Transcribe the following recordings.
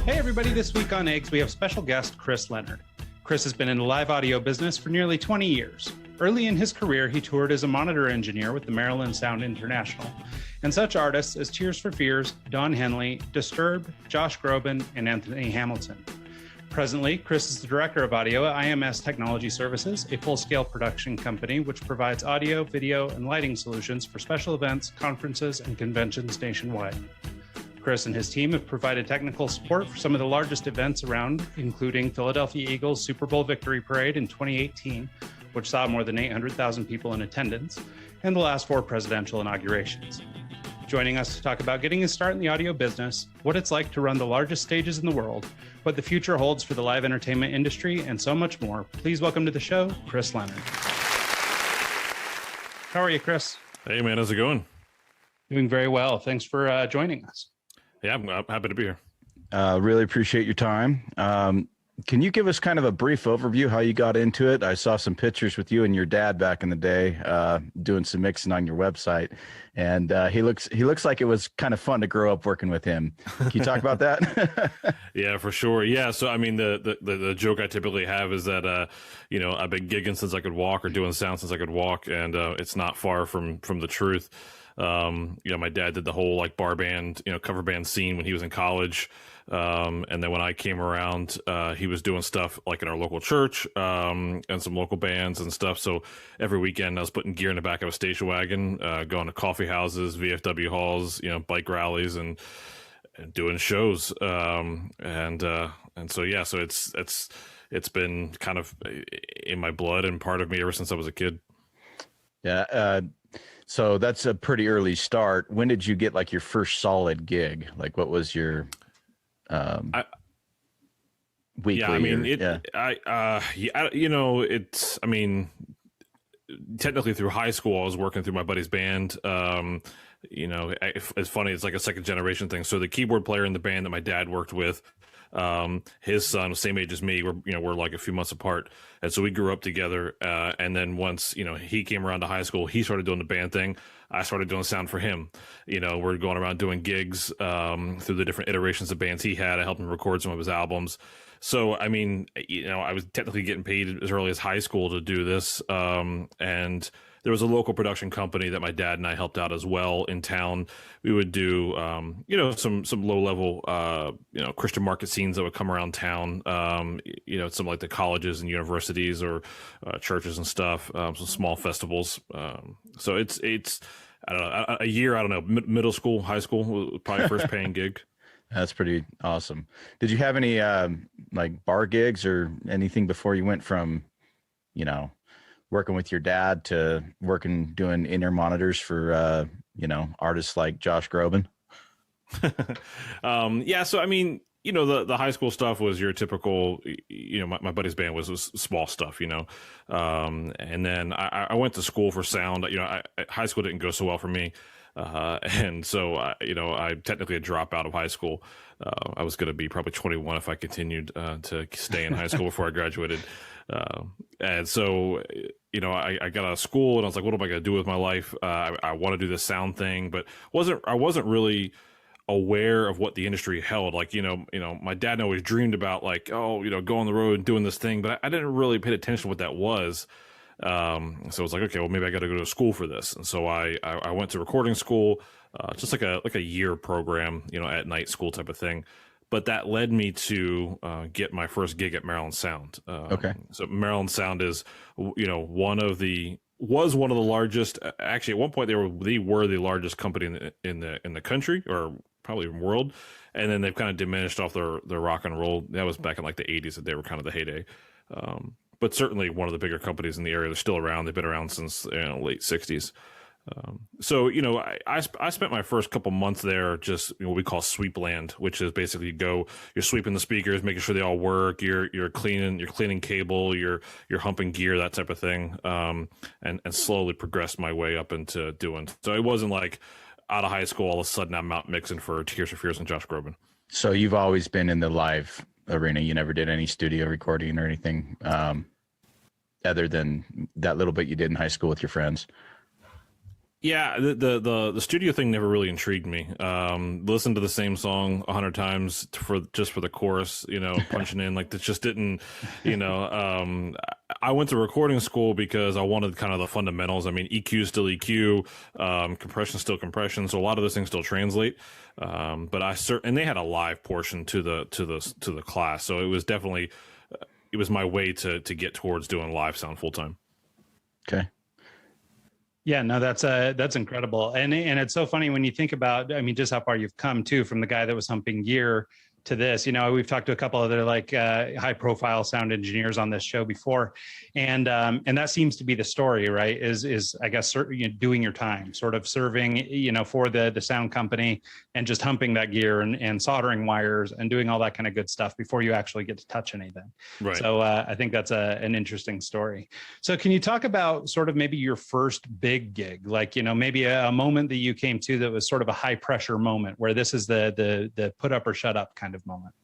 Hey everybody, this week on Eggs, we have special guest Chris Leonard. Chris has been in the live audio business for nearly 20 years. Early in his career, he toured as a monitor engineer with the Maryland Sound International, and such artists as Tears for Fears, Don Henley, Disturbed, Josh Groban, and Anthony Hamilton. Presently, Chris is the director of audio at IMS Technology Services, a full-scale production company which provides audio, video, and lighting solutions for special events, conferences, and conventions nationwide. Chris and his team have provided technical support for some of the largest events around, including Philadelphia Eagles Super Bowl Victory Parade in 2018, which saw more than 800,000 people in attendance, and the last 4 presidential inaugurations. Joining us to talk about getting his start in the audio business, what it's like to run the largest stages in the world, what the future holds for the live entertainment industry, and so much more, please welcome to the show, Chris Leonard. How are you, Chris? Hey, man. How's it going? Doing very well. Thanks for joining us. Yeah, I'm happy to be here. Really appreciate your time. Can you give us kind of a brief overview how you got into it? I saw some pictures with you and your dad back in the day doing some mixing on your website, and he looks like it was kind of fun to grow up working with him. Can you talk about that? Yeah, for sure. Yeah, so I mean, the joke I typically have is that I've been gigging since I could walk, or doing sound since I could walk, and it's not far from the truth. My dad did the whole like bar band, cover band scene when he was in college. And then when I came around, he was doing stuff like in our local church, and some local bands and stuff. So every weekend I was putting gear in the back of a station wagon, going to coffee houses, VFW halls, bike rallies, and doing shows. And so, yeah, so it's been kind of in my blood and part of me ever since I was a kid. Yeah. So that's a pretty early start. When did you get like your first solid gig? Like what was your weekly? Yeah, I mean, technically through high school, I was working through my buddy's band. It's funny. It's like a second generation thing. So the keyboard player in the band that my dad worked with, his son was same age as me. We're like a few months apart. And so we grew up together. And then once, he came around to high school, he started doing the band thing. I started doing sound for him. We're going around doing gigs, through the different iterations of bands he had. I helped him record some of his albums. So, I mean, I was technically getting paid as early as high school to do this. And there was a local production company that my dad and I helped out as well in town. We would do, some low level, Christian market scenes that would come around town, some like the colleges and universities or churches and stuff, some small festivals. So it's I don't know, a year, I don't know, middle school, high school, probably first paying gig. That's pretty awesome. Did you have any like bar gigs or anything before you went from, working with your dad to doing in-ear monitors for, artists like Josh Groban? Yeah. So, I mean, the high school stuff was your typical, my buddy's band was small stuff, and then I went to school for sound. High school didn't go so well for me. And so, I technically a dropout of high school. I was going to be probably 21 if I continued to stay in high school before I graduated. And so, I got out of school and I was like, what am I going to do with my life? I want to do this sound thing, but I wasn't really aware of what the industry held. Like, my dad always dreamed about like, go on the road and doing this thing, but I didn't really pay attention to what that was. So I was like, okay, well, maybe I got to go to school for this. And so I went to recording school, just like a year program, at night school type of thing. But that led me to get my first gig at Maryland Sound. Okay. So Maryland Sound is, one of the largest. Actually, at one point they were the largest company in the country, or probably even world. And then they've kind of diminished off their rock and roll. That was back in like the 80s that they were kind of the heyday. But certainly one of the bigger companies in the area. They're still around. They've been around since late 60s. So, I spent my first couple months there just what we call sweep land, which is basically you're sweeping the speakers, making sure they all work. You're cleaning cable, you're humping gear, that type of thing. And slowly progressed my way up into doing. So it wasn't like out of high school, all of a sudden I'm out mixing for Tears for Fears and Josh Groban. So you've always been in the live arena. You never did any studio recording or anything, other than that little bit you did in high school with your friends. Yeah, the studio thing never really intrigued me. Listen to the same song 100 times for the chorus, punching in like that just didn't, you know. I went to recording school because I wanted kind of the fundamentals. I mean, EQ is still EQ, compression is still compression, so a lot of those things still translate. But and they had a live portion to the class, so it was definitely it was my way to get towards doing live sound full time. Okay. Yeah, no, that's incredible. And it's so funny when you think about, I mean, just how far you've come too, from the guy that was humping gear to this. We've talked to a couple other high profile sound engineers on this show before. And that seems to be the story, right? Is I guess, doing your time, sort of serving, for the sound company and just humping that gear and soldering wires and doing all that kind of good stuff before you actually get to touch anything. Right. So I think that's an interesting story. So can you talk about sort of maybe your first big gig, maybe a moment that you came to that was sort of a high pressure moment where this is the put up or shut up kind of moment?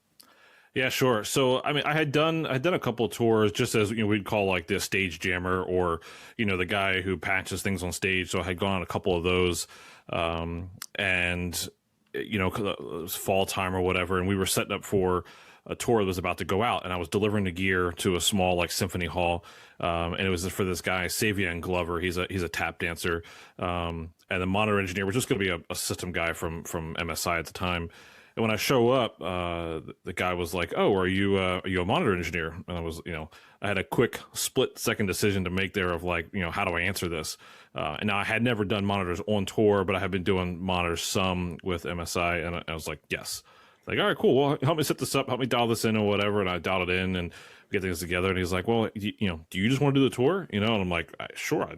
Yeah, sure. So, I mean, I had done a couple of tours, just as we'd call like the stage jammer, or the guy who patches things on stage. So I had gone on a couple of those, and it was fall time or whatever, and we were setting up for a tour that was about to go out, and I was delivering the gear to a small symphony hall, and it was for this guy Savian Glover. He's a tap dancer, and the monitor engineer was just going to be a system guy from MSI at the time. And when I show up, the guy was like, "Oh, are you a monitor engineer?" And I was, I had a quick split-second decision to make there of how do I answer this? And now I had never done monitors on tour, but I had been doing monitors some with MSI, and I was like, "Yes." Like, all right, cool. Well, help me set this up, help me dial this in or whatever. And I dialed it in and get things together. And he's like, "Well, do you just want to do the tour?" And I'm like, "Sure,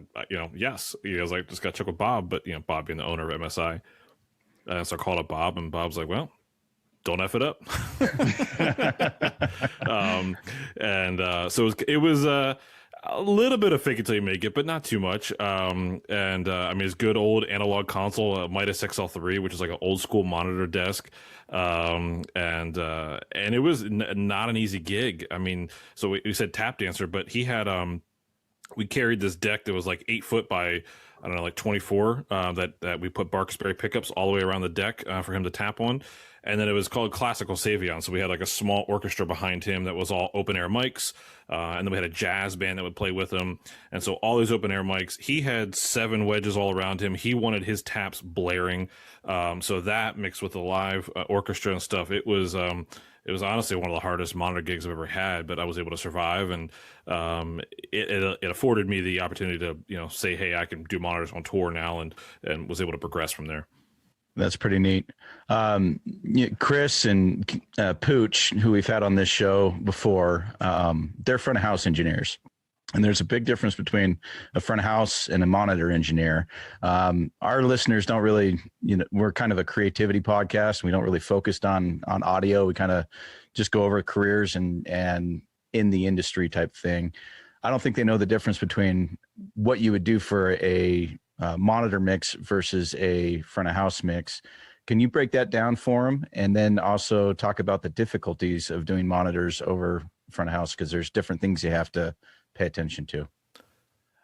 yes." He was like, "Just got to check with Bob," but Bob being the owner of MSI, so I called up Bob, and Bob's like, "Well, don't F it up." So it was a little bit of fake it till you make it, but not too much. I mean, it's good old analog console, Midas XL3, which is like an old school monitor desk. And it was not an easy gig. I mean, so we said tap dancer, but he had, we carried this deck that was like 8 foot by, I don't know, like 24, that we put Barksberry pickups all the way around the deck for him to tap on. And then it was called Classical Savion. So we had like a small orchestra behind him that was all open air mics. And then we had a jazz band that would play with him. And so all these open air mics, he had 7 wedges all around him. He wanted his taps blaring. So that mixed with the live orchestra and stuff, it was honestly one of the hardest monitor gigs I've ever had, but I was able to survive. And it afforded me the opportunity to, say, hey, I can do monitors on tour now, and was able to progress from there. That's pretty neat. Chris and Pooch, who we've had on this show before, they're front of house engineers. And there's a big difference between a front of house and a monitor engineer. Our listeners don't really, we're kind of a creativity podcast. We don't really focus on audio. We kind of just go over careers and in the industry type thing. I don't think they know the difference between what you would do for a monitor mix versus a front of house mix. Can you break that down for them? And then also talk about the difficulties of doing monitors over front of house, because there's different things you have to pay attention to.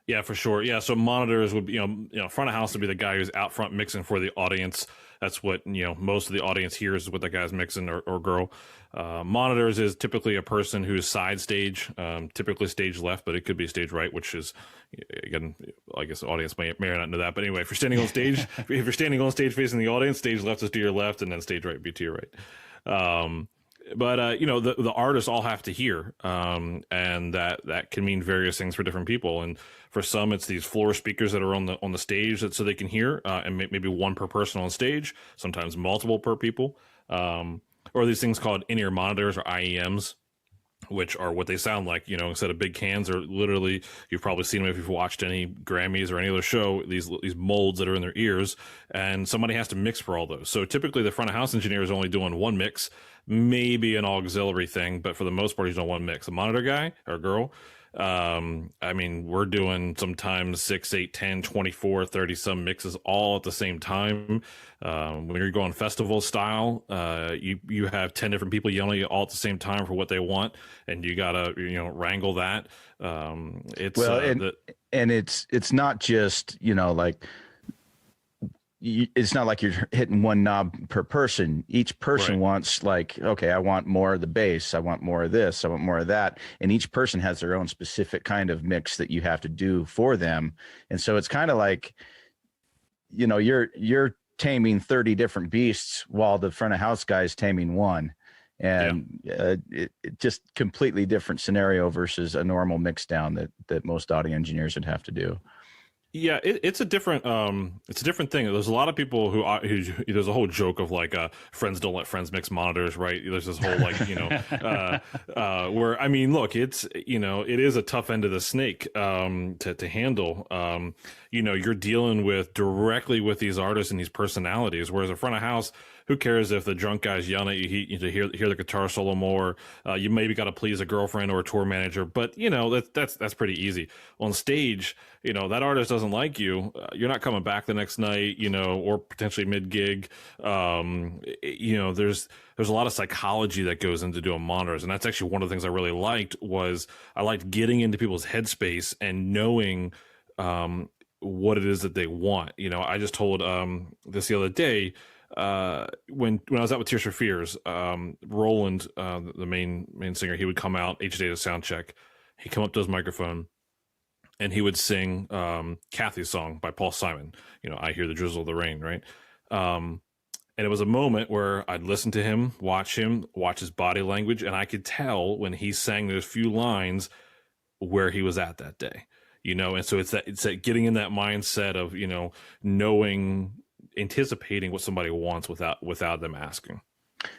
Yeah, for sure. Yeah, so monitors would be, front of house would be the guy who's out front mixing for the audience. That's what, most of the audience hears is what the guy's mixing or girl. Monitors is typically a person who's side stage, typically stage left, but it could be stage right, which is, again, I guess the audience may or not know that. But anyway, if you're standing on stage, if you're standing on stage facing the audience, stage left is to your left, and then stage right be to your right. But the artists all have to hear, and that can mean various things for different people. And for some, it's these floor speakers that are on the stage so they can hear, and maybe one per person on stage, sometimes multiple per people, or these things called in-ear monitors, or IEMs, which are what they sound like, instead of big cans, or literally, you've probably seen them if you've watched any Grammys or any other show, these molds that are in their ears, and somebody has to mix for all those. So typically the front of house engineer is only doing one mix, maybe an auxiliary thing, but for the most part, he's doing one mix. A monitor guy or girl, we're doing sometimes 6, 8, 10, 24, 30 some mixes all at the same time. When you're going festival style, you have 10 different people yelling at you all at the same time for what they want, and you gotta wrangle that. It's not just it's not like you're hitting one knob per person. Each person Right. wants like, okay, I want more of the bass. I want more of this. I want more of that. And each person has their own specific kind of mix that you have to do for them. And so it's kind of like, you're taming 30 different beasts while the front of house guy is taming one. And it just completely different scenario versus a normal mix down that most audio engineers would have to do. Yeah, it's a different thing. There's a lot of people who there's a whole joke of like friends don't let friends mix monitors, right? There's this whole like where I mean, look, it's it is a tough end of the snake to handle. You're dealing directly with these artists and these personalities, whereas a front of house, who cares if the drunk guy's yelling at you to hear the guitar solo more? You maybe got to please a girlfriend or a tour manager, but that's pretty easy. On stage, that artist doesn't like you, you're not coming back the next night, or potentially mid gig. There's a lot of psychology that goes into doing monitors, and that's actually one of the things I really liked. Was I liked getting into people's headspace and knowing what it is that they want. I just told this the other day. When I was out with Tears for Fears, Roland, the main singer, he would come out each day to sound check. He'd come up to his microphone and he would sing Kathy's song by Paul Simon. I Hear the Drizzle of the Rain, right? And it was a moment where I'd listen to him, watch his body language, and I could tell when he sang those few lines where he was at that day. And so it's that getting in that mindset of knowing, anticipating what somebody wants without them asking.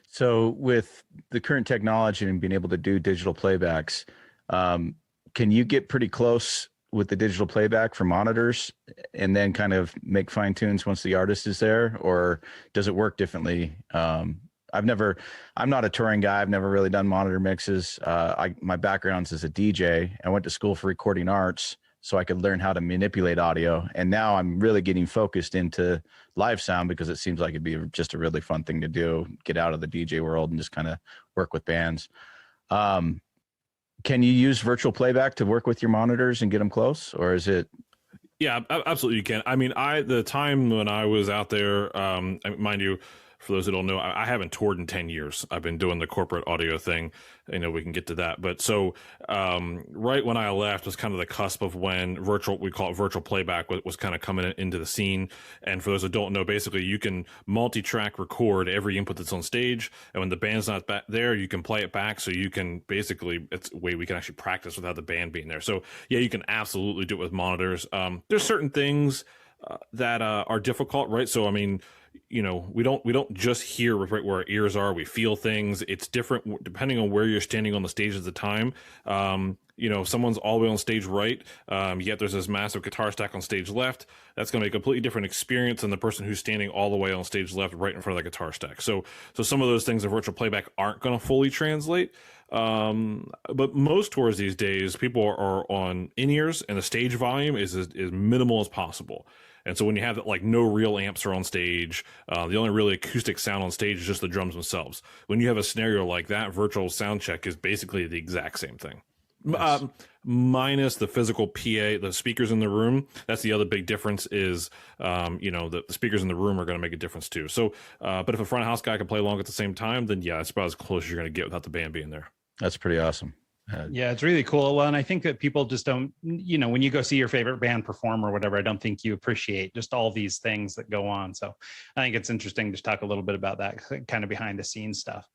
So with the current technology and being able to do digital playbacks, can you get pretty close with the digital playback for monitors and then kind of make fine tunes once the artist is there, or does it work differently? I'm not a touring guy. I've never really done monitor mixes. My background's as a DJ. I went to school for recording arts so I could learn how to manipulate audio. And now I'm really getting focused into live sound because it seems like it'd be just a really fun thing to do, get out of the DJ world and just kind of work with bands. Can you use virtual playback to work with your monitors and get them close, or is it? Yeah, absolutely you can. I mean, the time when I was out there, mind you, for those who don't know, I haven't toured in 10 years. I've been doing the corporate audio thing. We can get to that. But so right when I left was kind of the cusp of when we call it virtual playback, was kind of coming into the scene. And for those who don't know, basically you can multi-track record every input that's on stage. And when the band's not back there, you can play it back. So you can basically, it's a way we can actually practice without the band being there. So yeah, you can absolutely do it with monitors. There's certain things that are difficult, right? So, I mean, we don't just hear right where our ears are. We feel things. It's different depending on where you're standing on the stage at the time. If someone's all the way on stage right, yet there's this massive guitar stack on stage left, that's going to be a completely different experience than the person who's standing all the way on stage left right in front of the guitar stack. So some of those things in virtual playback aren't going to fully translate. But most tours these days, people are on in-ears and the stage volume is as minimal as possible. And so when you have like no real amps are on stage, the only really acoustic sound on stage is just the drums themselves. When you have a scenario like that, virtual sound check is basically the exact same thing. Nice. Minus the physical PA, the speakers in the room. That's the other big difference is, the speakers in the room are going to make a difference too. So, but if a front of house guy can play along at the same time, then yeah, that's about as close as you're going to get without the band being there. That's pretty awesome. Yeah, it's really cool. Well, and I think that people just don't, when you go see your favorite band perform or whatever, I don't think you appreciate just all these things that go on. So I think it's interesting to talk a little bit about that kind of behind the scenes stuff.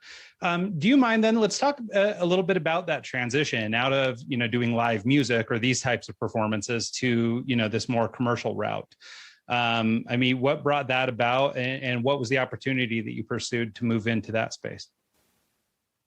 Do you mind then, let's talk a little bit about that transition out of, doing live music or these types of performances to, this more commercial route. What brought that about and what was the opportunity that you pursued to move into that space?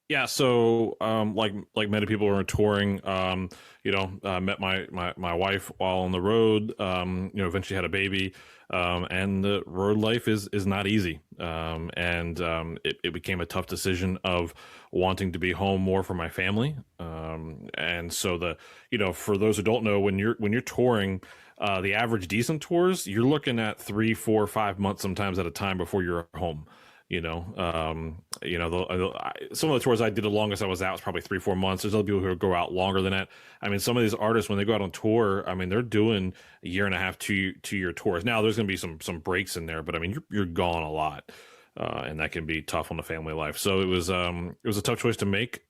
Yeah, so like many people who are touring, met my wife while on the road. Eventually had a baby, and the road life is not easy. It became a tough decision of wanting to be home more for my family. And so for those who don't know, when you're touring, the average decent tours, you're looking at 3, 4, 5 months sometimes at a time before you're home. Some of the tours I did, the longest I was out was probably 3-4 months. There's other people who go out longer than that. I mean, some of these artists, when they go out on tour, I mean, they're doing a year and a half, 2-year tours. Now there's going to be some breaks in there, but I mean, you're gone a lot. And that can be tough on the family life. So it was a tough choice to make,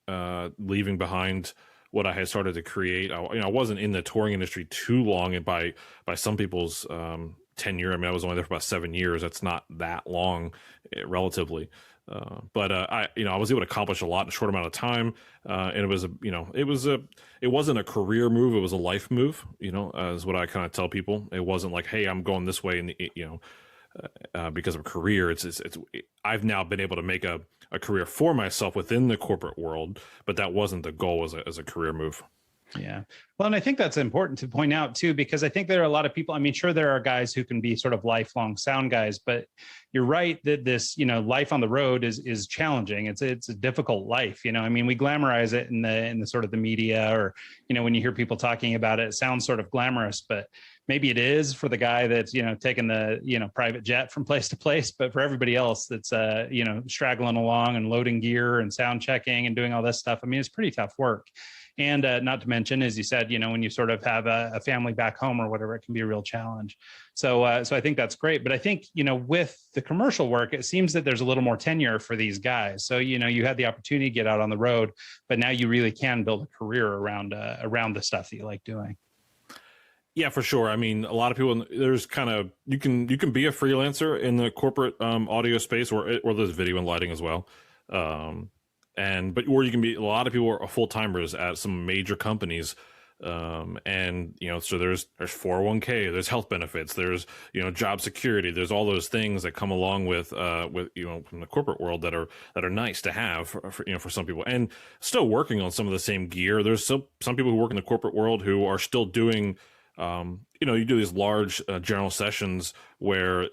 leaving behind what I had started to create. I wasn't in the touring industry too long, and by some people's tenure, I mean, I was only there for about 7 years. That's not that long, relatively. But I was able to accomplish a lot in a short amount of time. And it wasn't a career move. It was a life move, is what I kind of tell people. It wasn't like, hey, I'm going this way. And, because of a career, I've now been able to make a career for myself within the corporate world, but that wasn't the goal as a career move. Yeah. Well, and I think that's important to point out too, because I think there are a lot of people, I mean, sure, there are guys who can be sort of lifelong sound guys, but you're right that this, life on the road is challenging. It's a difficult life. I mean, we glamorize it in the sort of the media, or, when you hear people talking about it, it sounds sort of glamorous, but maybe it is for the guy that's, taking the, private jet from place to place, but for everybody else that's, straggling along and loading gear and sound checking and doing all this stuff. I mean, it's pretty tough work. And not to mention, as you said, when you sort of have a family back home or whatever, it can be a real challenge. So I think that's great. But I think, with the commercial work, it seems that there's a little more tenure for these guys. So, you had the opportunity to get out on the road, but now you really can build a career around the stuff that you like doing. Yeah, for sure. I mean, a lot of people, there's kind of, you can be a freelancer in the corporate audio space, or there's video and lighting as well. Or you can be, a lot of people are full timers at some major companies. So there's 401k, there's health benefits, there's, job security, there's all those things that come along with from the corporate world that are nice to have for some people, and still working on some of the same gear. There's some people who work in the corporate world who are still doing, you do these large general sessions where,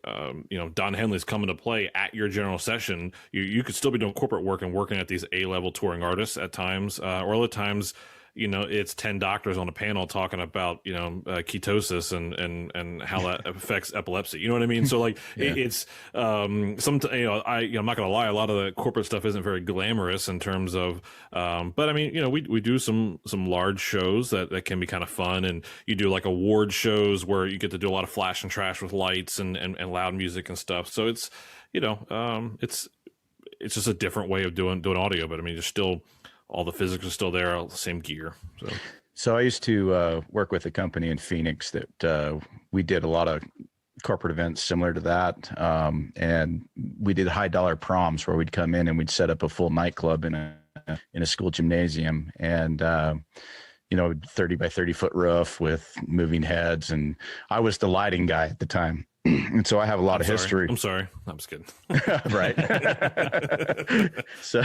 Don Henley's coming to play at your general session. You could still be doing corporate work and working at these A-level touring artists at times, or other times, it's 10 doctors on a panel talking about, ketosis and how that affects epilepsy. You know what I mean? So like, yeah. It's, I'm not going to lie, a lot of the corporate stuff isn't very glamorous in terms of, but I mean, we do some large shows that can be kind of fun, and you do like award shows where you get to do a lot of flash and trash with lights and loud music and stuff. So it's, it's just a different way of doing audio, but I mean, there's still, all the physics are still there, all the same gear. So I used to work with a company in Phoenix that we did a lot of corporate events similar to that. And we did high dollar proms where we'd come in and we'd set up a full nightclub in a school gymnasium, and 30 by 30 foot roof with moving heads. And I was the lighting guy at the time. And so I have a lot of history. I'm sorry. I'm just kidding. Right. So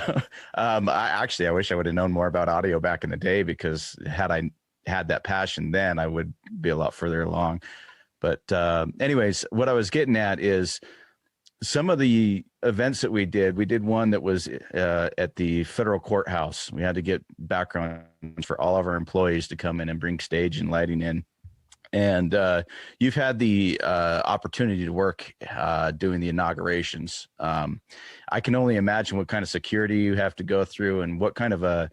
I wish I would have known more about audio back in the day, because had I had that passion then, I would be a lot further along. But anyways, what I was getting at is some of the events that we did one that was at the federal courthouse. We had to get background for all of our employees to come in and bring stage and lighting in. And you've had the opportunity to work doing the inaugurations. I can only imagine what kind of security you have to go through and what kind of a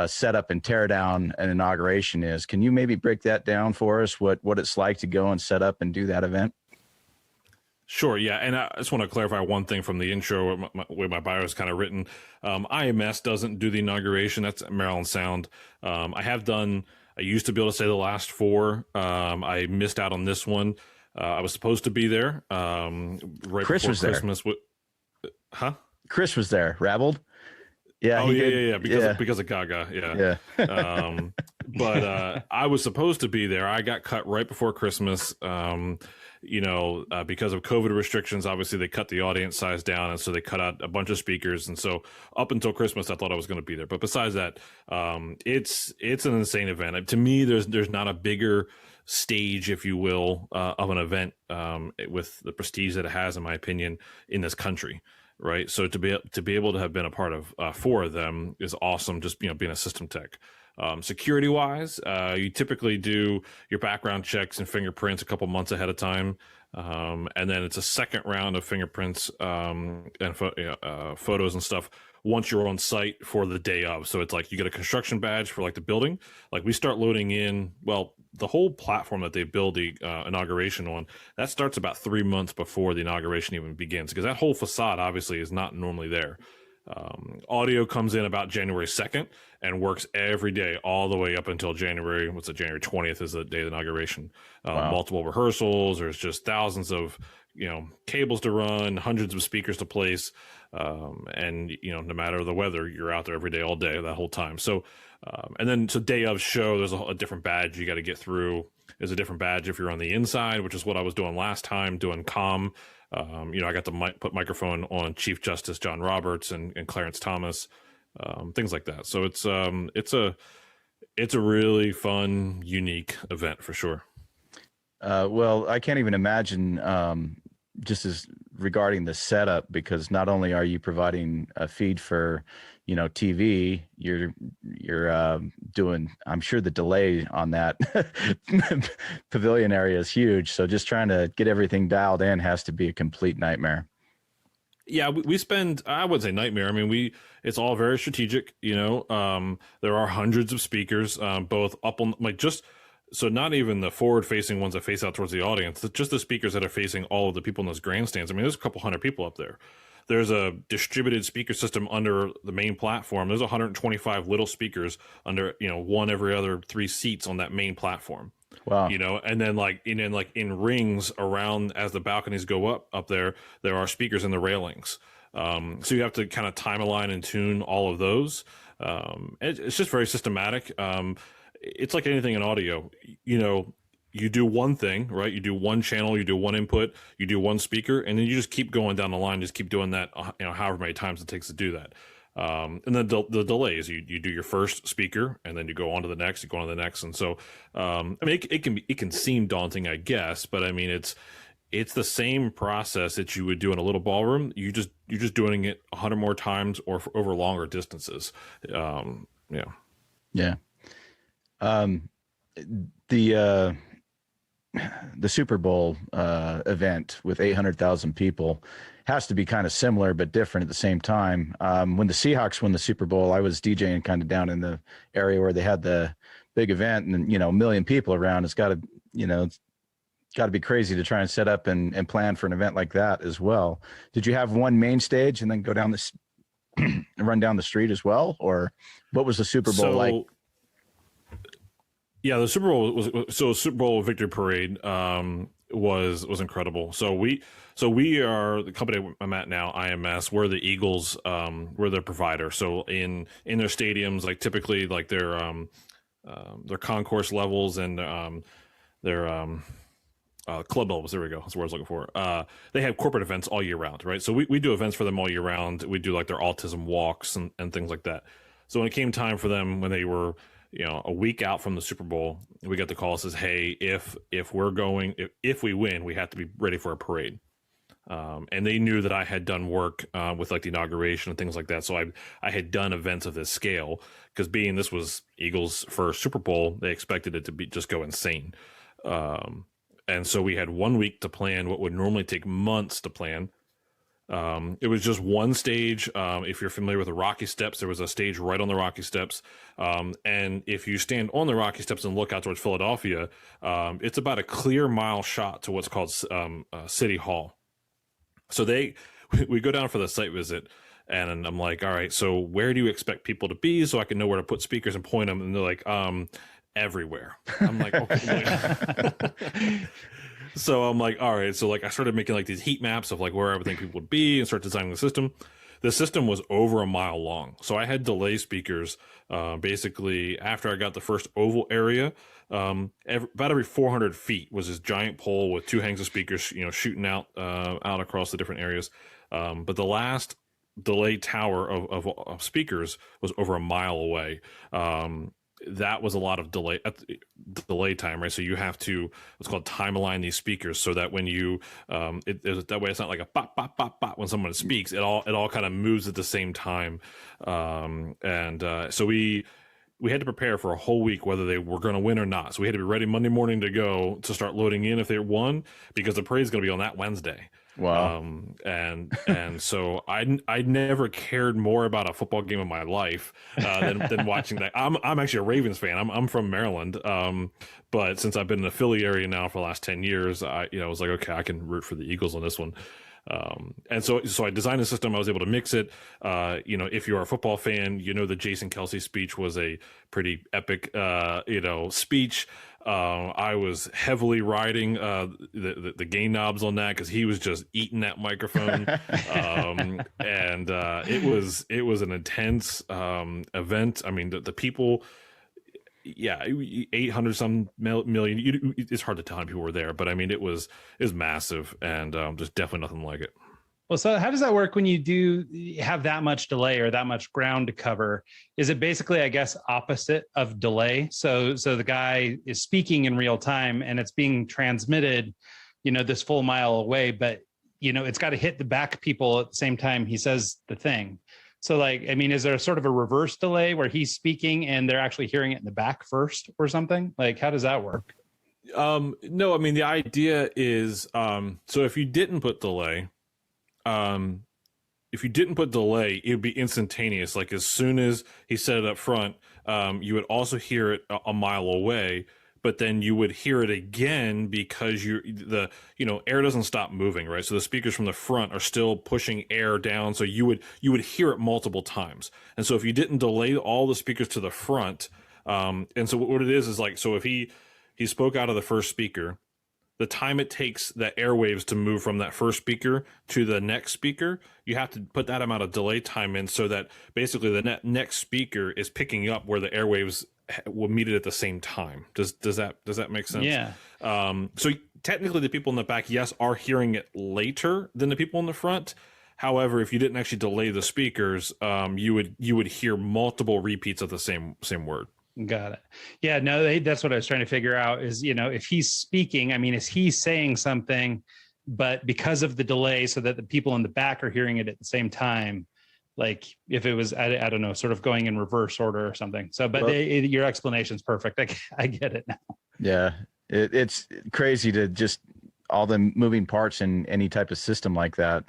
setup and tear down an inauguration is. Can you maybe break that down for us, what it's like to go and set up and do that event? Sure, yeah, and I just want to clarify one thing from the intro, where my bio is kind of written. IMS doesn't do the inauguration. That's Maryland Sound. I used to be able to say the last four. I missed out on this one. I was supposed to be there right Chris before was there. Christmas. Chris was there. Rabbled. Yeah. Oh, yeah. Because of Gaga. Yeah. But I was supposed to be there. I got cut right before Christmas. Because of COVID restrictions, obviously they cut the audience size down, and so they cut out a bunch of speakers. And so up until Christmas, I thought I was going to be there. But besides that, it's an insane event. To me, there's not a bigger stage, if you will, of an event with the prestige that it has, in my opinion, in this country. Right. So to be able to have been a part of 4 of them is awesome. Just, being a system tech. Security wise, you typically do your background checks and fingerprints a couple months ahead of time. And then it's a second round of fingerprints and photos and stuff once you're on site for the day of. So it's like you get a construction badge for like the building. Like we start loading in, well, the whole platform that they build the inauguration on, that starts about 3 months before the inauguration even begins, because that whole facade obviously is not normally there. Audio comes in about January 2nd and works every day all the way up until January 20th is the day of the inauguration. Wow. Multiple rehearsals. There's just thousands of, cables to run, hundreds of speakers to place. And, no matter the weather, you're out there every day, all day, that whole time. So, and then so day of show, there's a different badge you got to get through. There's a different badge if you're on the inside, which is what I was doing last time, doing comm. I got to put microphone on Chief Justice John Roberts and Clarence Thomas, things like that. So it's a really fun, unique event for sure. Well, I can't even imagine just as regarding the setup, because not only are you providing a feed for, TV, you're doing, I'm sure the delay on that pavilion area is huge. So just trying to get everything dialed in has to be a complete nightmare. Yeah, we spend, I wouldn't say nightmare. I mean, it's all very strategic, there are hundreds of speakers, both up on so not even the forward facing ones that face out towards the audience, just the speakers that are facing all of the people in those grandstands. I mean, there's a couple hundred people up there. There's a distributed speaker system under the main platform. There's 125 little speakers under, one every other 3 seats on that main platform. Wow. And then in rings around as the balconies go up there are speakers in the railings. So you have to kind of time align and tune all of those. It's just very systematic. It's like anything in audio, you do one thing, right? You do one channel, you do one input, you do one speaker, and then you just keep going down the line, just keep doing that, however many times it takes to do that. And then the delays, you do your first speaker and then you go on to the next, you go on to the next. And so, it can seem daunting, I guess, but I mean, it's the same process that you would do in a little ballroom. You're just doing it 100 more times or over longer distances. Yeah. The Super Bowl event with 800,000 people has to be kind of similar but different at the same time. When the Seahawks won the Super Bowl, I was DJing kind of down in the area where they had the big event, and a million people around. It's got to be crazy to try and set up and plan for an event like that as well. Did you have one main stage and then go down this run down the street as well, or what was the Super Bowl like? Yeah, the Super Bowl Super Bowl victory parade was incredible. So we are the company I'm at now, IMS. We're the Eagles. We're their provider. So in their stadiums, like typically like their concourse levels and their club levels. There we go. That's what I was looking for. They have corporate events all year round, right? So we do events for them all year round. We do like their autism walks and things like that. So when it came time for them, when they were a week out from the Super Bowl, we got the call that says, hey, if we win, we have to be ready for a parade. And they knew that I had done work with like the inauguration and things like that. So I had done events of this scale, because being this was Eagles' first Super Bowl, they expected it to just go insane. And so we had 1 week to plan what would normally take months to plan. It was just one stage. If you're familiar with the Rocky Steps, there was a stage right on the Rocky Steps. And if you stand on the Rocky Steps and look out towards Philadelphia, it's about a clear mile shot to what's called City Hall. So we go down for the site visit, and I'm like, all right, so where do you expect people to be so I can know where to put speakers and point them? And they're like, everywhere. I'm like, okay. So I'm like, all right. So like I started making like these heat maps of like where I would think people would be and start designing the system. The system was over a mile long. So I had delay speakers basically after I got the first oval area. About every 400 feet was this giant pole with 2 hangs of speakers, shooting out across the different areas. But the last delay tower of speakers was over a mile away. That was a lot of delay time, right? So you have to what's called time align these speakers so that when you that way it's not like a pop pop pop pop when someone speaks. It all kind of moves at the same time, so we we had to prepare for a whole week whether they were going to win or not. So we had to be ready Monday morning to go to start loading in if they won, because the parade's going to be on that Wednesday. Wow. And so I never cared more about a football game in my life than watching that. I'm actually a Ravens fan. I'm from Maryland. But since I've been in the Philly area now for the last 10 years, I was like, okay, I can root for the Eagles on this one. And so I designed a system. I was able to mix it. If you're a football fan, the Jason Kelsey speech was a pretty epic, speech. I was heavily riding the gain knobs on that because he was just eating that microphone. And it was an intense event. I mean, the people. Yeah, 800 some million. It's hard to tell how many people were there, but I mean, it was massive, and there's definitely nothing like it. Well, so how does that work when you do have that much delay or that much ground to cover? Is it basically, I guess, opposite of delay? So the guy is speaking in real time and it's being transmitted, this full mile away, but it's got to hit the back people at the same time he says the thing. So is there a sort of a reverse delay where he's speaking and they're actually hearing it in the back first or something? How does that work? No, I mean, the idea is, so if you didn't put delay, it would be instantaneous. Like as soon as he said it up front, you would also hear it a mile away, but then you would hear it again because air doesn't stop moving, right? So the speakers from the front are still pushing air down. So you would hear it multiple times. And so if you didn't delay all the speakers to the front, and so what it is like, so if he spoke out of the first speaker, the time it takes the airwaves to move from that first speaker to the next speaker, you have to put that amount of delay time in so that basically the next speaker is picking up where the airwaves will meet it at the same time. Does that make sense? Yeah. So technically the people in the back, yes, are hearing it later than the people in the front. However, if you didn't actually delay the speakers, you would hear multiple repeats of the same word. Got it. Yeah, no, that's what I was trying to figure out is, if he's speaking, is he saying something, but because of the delay so that the people in the back are hearing it at the same time, like if it was, I don't know, sort of going in reverse order or something. So, but your explanation is perfect. I get it now. Yeah, it's crazy to just all the moving parts in any type of system like that.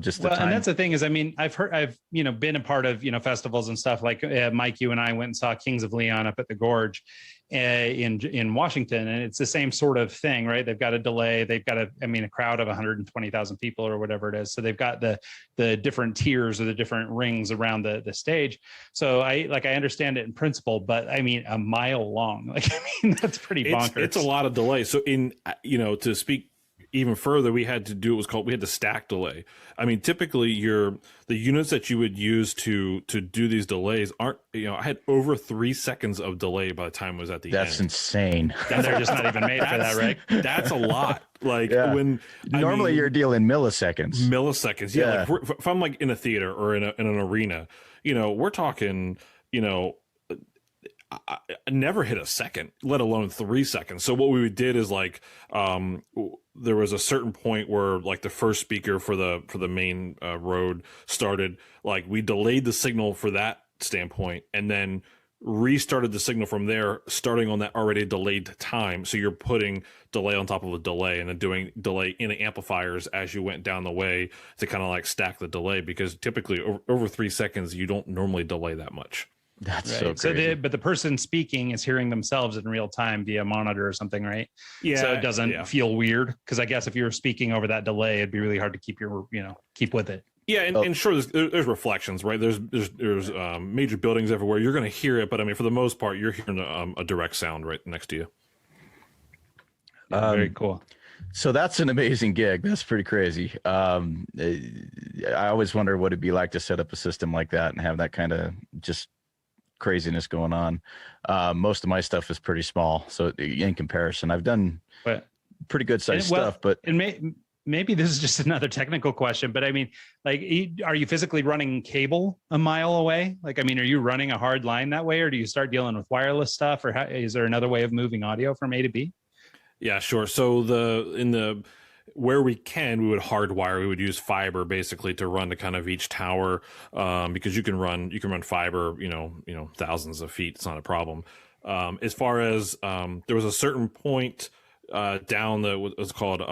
Just the time. And that's the thing is, I've been a part of, festivals and stuff like Mike, you and I went and saw Kings of Leon up at the Gorge in Washington. And it's the same sort of thing, right? They've got a delay. They've got a crowd of 120,000 people or whatever it is. So they've got the different tiers or the different rings around the stage. So I understand it in principle, but a mile long, that's pretty bonkers. It's a lot of delay. So to speak even further, we had to stack delay. Typically the units that you would use to do these delays aren't, I had over 3 seconds of delay by the time it was at the end. That's insane. They're just not even made for that, right? That's a lot. When normally you're dealing milliseconds. Milliseconds. Yeah. If I'm in a theater or in an arena, we're talking, I never hit a second, let alone 3 seconds. So what we did is there was a certain point where the first speaker for the main road started, we delayed the signal for that standpoint and then restarted the signal from there, starting on that already delayed time. So you're putting delay on top of a delay and then doing delay in the amplifiers as you went down the way to kind of stack the delay, because typically over 3 seconds, you don't normally delay that much. That's right. So crazy. But the person speaking is hearing themselves in real time via monitor or something, right? Yeah. So it doesn't feel weird, because I guess if you were speaking over that delay, it'd be really hard to keep with it. Yeah, and sure, there's reflections, right? There's major buildings everywhere. You're going to hear it, but for the most part, you're hearing a direct sound right next to you. Very cool. So that's an amazing gig. That's pretty crazy. I always wonder what it'd be like to set up a system like that and have that kind of just craziness going on. Most of my stuff is pretty small, so in comparison, I've done pretty good sized stuff. But maybe this is just another technical question, but are you physically running cable a mile away? Are you running a hard line that way, or do you start dealing with wireless stuff, or is there another way of moving audio from A to B? Yeah, sure. So where we can, we would hardwire. We would use fiber basically to run to kind of each tower, because you can run fiber, thousands of feet. It's not a problem. As far as there was a certain point down what's called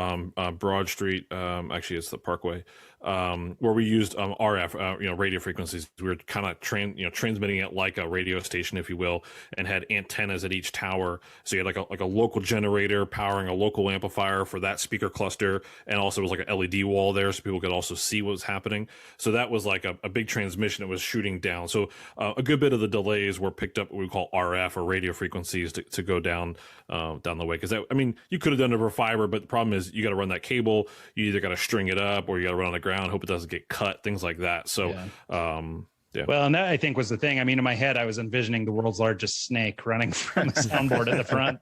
Broad Street. Actually, it's the Parkway, where we used RF, radio frequencies. We were kind of transmitting it like a radio station, if you will, and had antennas at each tower. So you had like a local generator powering a local amplifier for that speaker cluster, and also was like an LED wall there, so people could also see what was happening. So that was like a big transmission that was shooting down. So a good bit of the delays were picked up what we call RF or radio frequencies to go down the way. Because you could have done it over fiber, but the problem is you got to run that cable. You either got to string it up or you got to run on the ground, hope it doesn't get cut, things like that. So, yeah. Well, and that I think was the thing. In my head, I was envisioning the world's largest snake running from the soundboard at the front,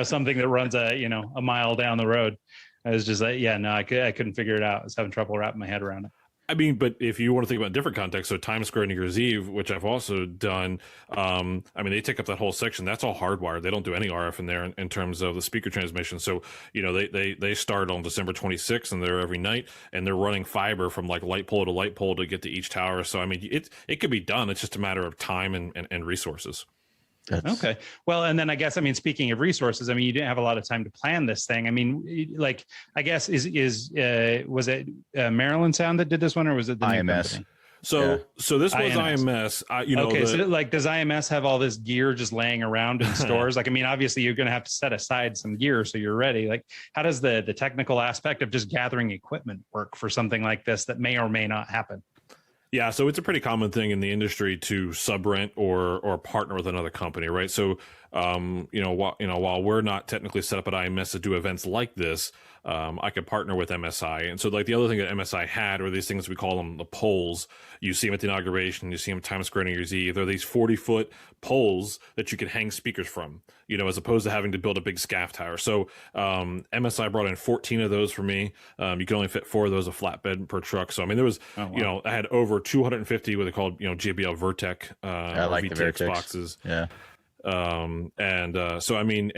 something that runs a mile down the road. I was just like, I couldn't figure it out. I was having trouble wrapping my head around it. But if you want to think about a different context, so Times Square New Year's Eve, which I've also done, they take up that whole section. That's all hardwired. They don't do any RF in there in terms of the speaker transmission. So, they start on December 26th and they're every night, and they're running fiber from like light pole to light pole to get to each tower. So, it could be done. It's just a matter of time and resources. Okay. Well, and then I guess, speaking of resources, you didn't have a lot of time to plan this thing. I guess was it Maryland Sound that did this one, or was it the IMS? So this was IMS. So does IMS have all this gear just laying around in stores? Obviously you're going to have to set aside some gear so you're ready. Like, how does the technical aspect of just gathering equipment work for something like this that may or may not happen? Yeah, so it's a pretty common thing in the industry to subrent or partner with another company, right? So, while we're not technically set up at IMS to do events like this, I could partner with MSI. And so, like, the other thing that MSI had were these things, we call them the poles. You see them at the inauguration, you see them at Times Square New Year's Eve. They're these 40-foot poles that you could hang speakers from, as opposed to having to build a big scaff tower. So MSI brought in 14 of those for me. You can only fit 4 of those a flatbed per truck. So, there was, I had over 250 what they called, JBL Vertec I like the Vertex boxes. Yeah. And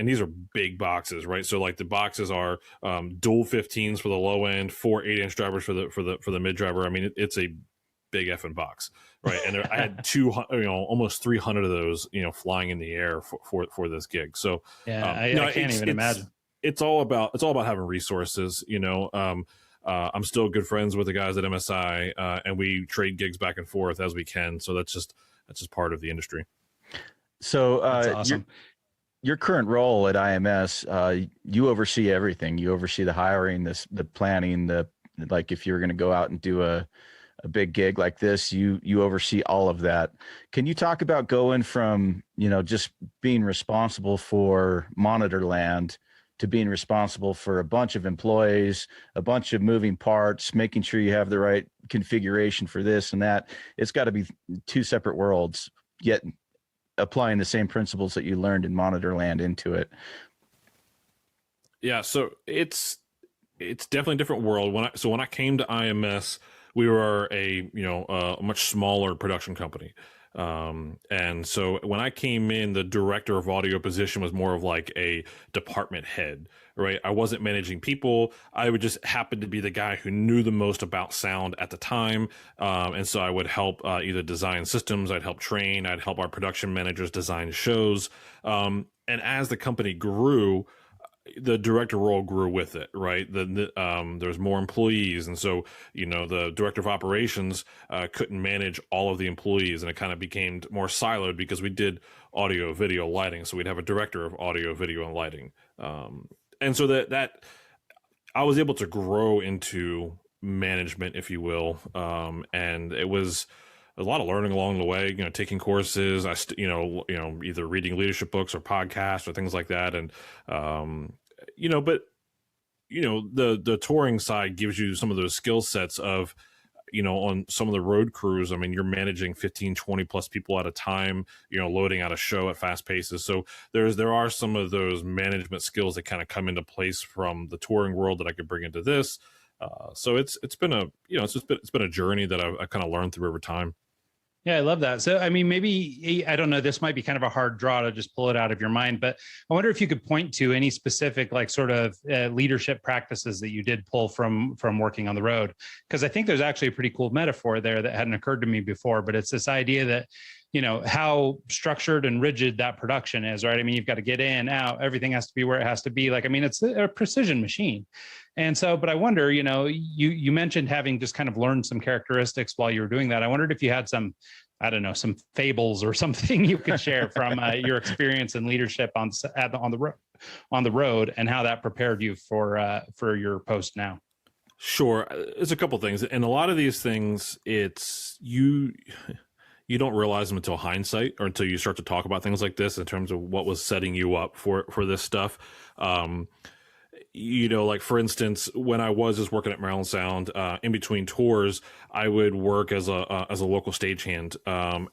these are big boxes, right? So like the boxes are dual 15s for the low end, 4 8-inch drivers for the mid driver. It's a big effing box, right? And I had almost 300 of those, flying in the air for this gig. So I can't even imagine. It's all about having resources. I'm still good friends with the guys at MSI, and we trade gigs back and forth as we can. So that's just part of the industry. So That's awesome. Your current role at IMS, you oversee everything. You oversee the hiring, the planning, like if you're going to go out and do a big gig like this, you oversee all of that. Can you talk about going from, just being responsible for monitor land to being responsible for a bunch of employees, a bunch of moving parts, making sure you have the right configuration for this and that? It's got to be 2 separate worlds, yet applying the same principles that you learned in monitor land into it. Yeah, so it's definitely a different world. When I came to IMS, we were a much smaller production company. And so when I came in, the director of audio position was more of like a department head, right? I wasn't managing people. I would just happen to be the guy who knew the most about sound at the time. And so I would help either design systems, I'd help train, I'd help our production managers design shows. And as the company grew, the director role grew with it, right? There's more employees. And so, the director of operations couldn't manage all of the employees, and it kind of became more siloed because we did audio, video, lighting. So we'd have a director of audio, video, and lighting. And so that I was able to grow into management, if you will. And it was a lot of learning along the way, taking courses, either reading leadership books or podcasts or things like that. And, the touring side gives you some of those skill sets of, on some of the road crews. You're managing 15, 20 plus people at a time, loading out a show at fast paces. So there are some of those management skills that kind of come into place from the touring world that I could bring into this. So it's been a journey that I've kind of learned through over time. Yeah, I love that. So, I mean, maybe, I don't know, this might be kind of a hard draw to just pull it out of your mind, but I wonder if you could point to any specific, like, sort of leadership practices that you did pull from working on the road. Because I think there's actually a pretty cool metaphor there that hadn't occurred to me before, but it's this idea that, how structured and rigid that production is, right? I mean, you've got to get in, out, everything has to be where it has to be. Like, I mean, it's a precision machine. And so, but I wonder, you mentioned having just kind of learned some characteristics while you were doing that. I wondered if you had some, I don't know, some fables or something you could share from your experience in leadership on the road, and how that prepared you for your post now. Sure. There's a couple things. And a lot of these things, it's you don't realize them until hindsight, or until you start to talk about things like this in terms of what was setting you up for this stuff. Like, for instance, when I was just working at Maryland Sound, in between tours, I would work as a local stagehand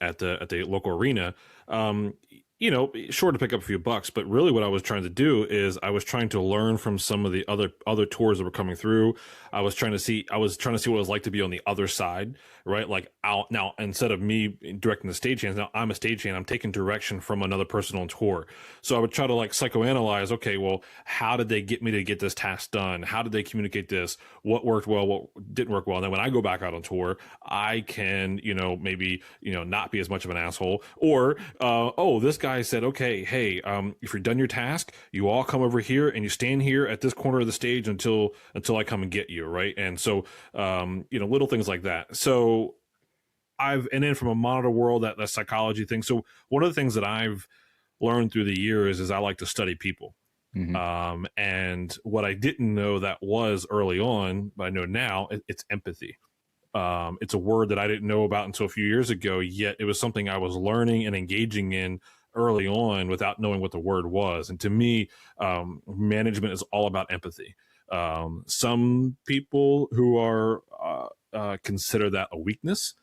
at the local arena. Sure, to pick up a few bucks, but really what I was trying to do is I was trying to learn from some of the other tours that were coming through. I was trying to see what it was like to be on the other side, right? Like, now, instead of me directing the stagehands, now I'm a stagehand. I'm taking direction from another person on tour. So I would try to, like, psychoanalyze, okay, well, how did they get me to get this task done? How did they communicate this? What worked well, what didn't work well? And then when I go back out on tour, I can, maybe, not be as much of an asshole. Or, this guy said, okay, hey, if you're done your task, you all come over here and you stand here at this corner of the stage until I come and get you, right? And so, little things like that. So and then from a monitor world, that psychology thing. So one of the things that I've learned through the years is I like to study people. Mm-hmm. And what I didn't know that was early on, but I know now, it's empathy. It's a word that I didn't know about until a few years ago, yet it was something I was learning and engaging in early on without knowing what the word was. And to me, management is all about empathy. Some people who are consider that a weakness.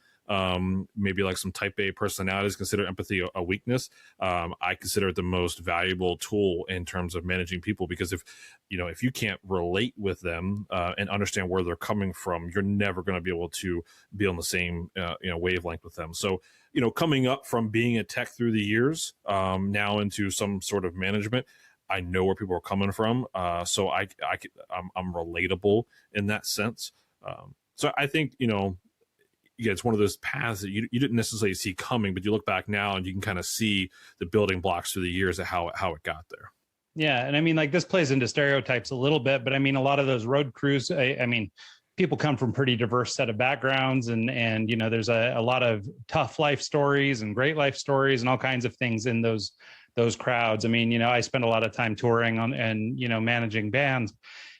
Maybe like some type A personalities consider empathy a weakness. I consider it the most valuable tool in terms of managing people, because if you can't relate with them and understand where they're coming from, you're never going to be able to be on the same wavelength with them. So coming up from being a tech through the years, now into some sort of management, I know where people are coming from. So I'm relatable in that sense. So I think it's one of those paths that you didn't necessarily see coming, but you look back now and you can kind of see the building blocks through the years of how it got there. Yeah. And I mean, like, this plays into stereotypes a little bit, but I mean, a lot of those road crews, I mean, people come from pretty diverse set of backgrounds, and there's a lot of tough life stories and great life stories and all kinds of things in those crowds. I mean, I spend a lot of time touring and managing bands.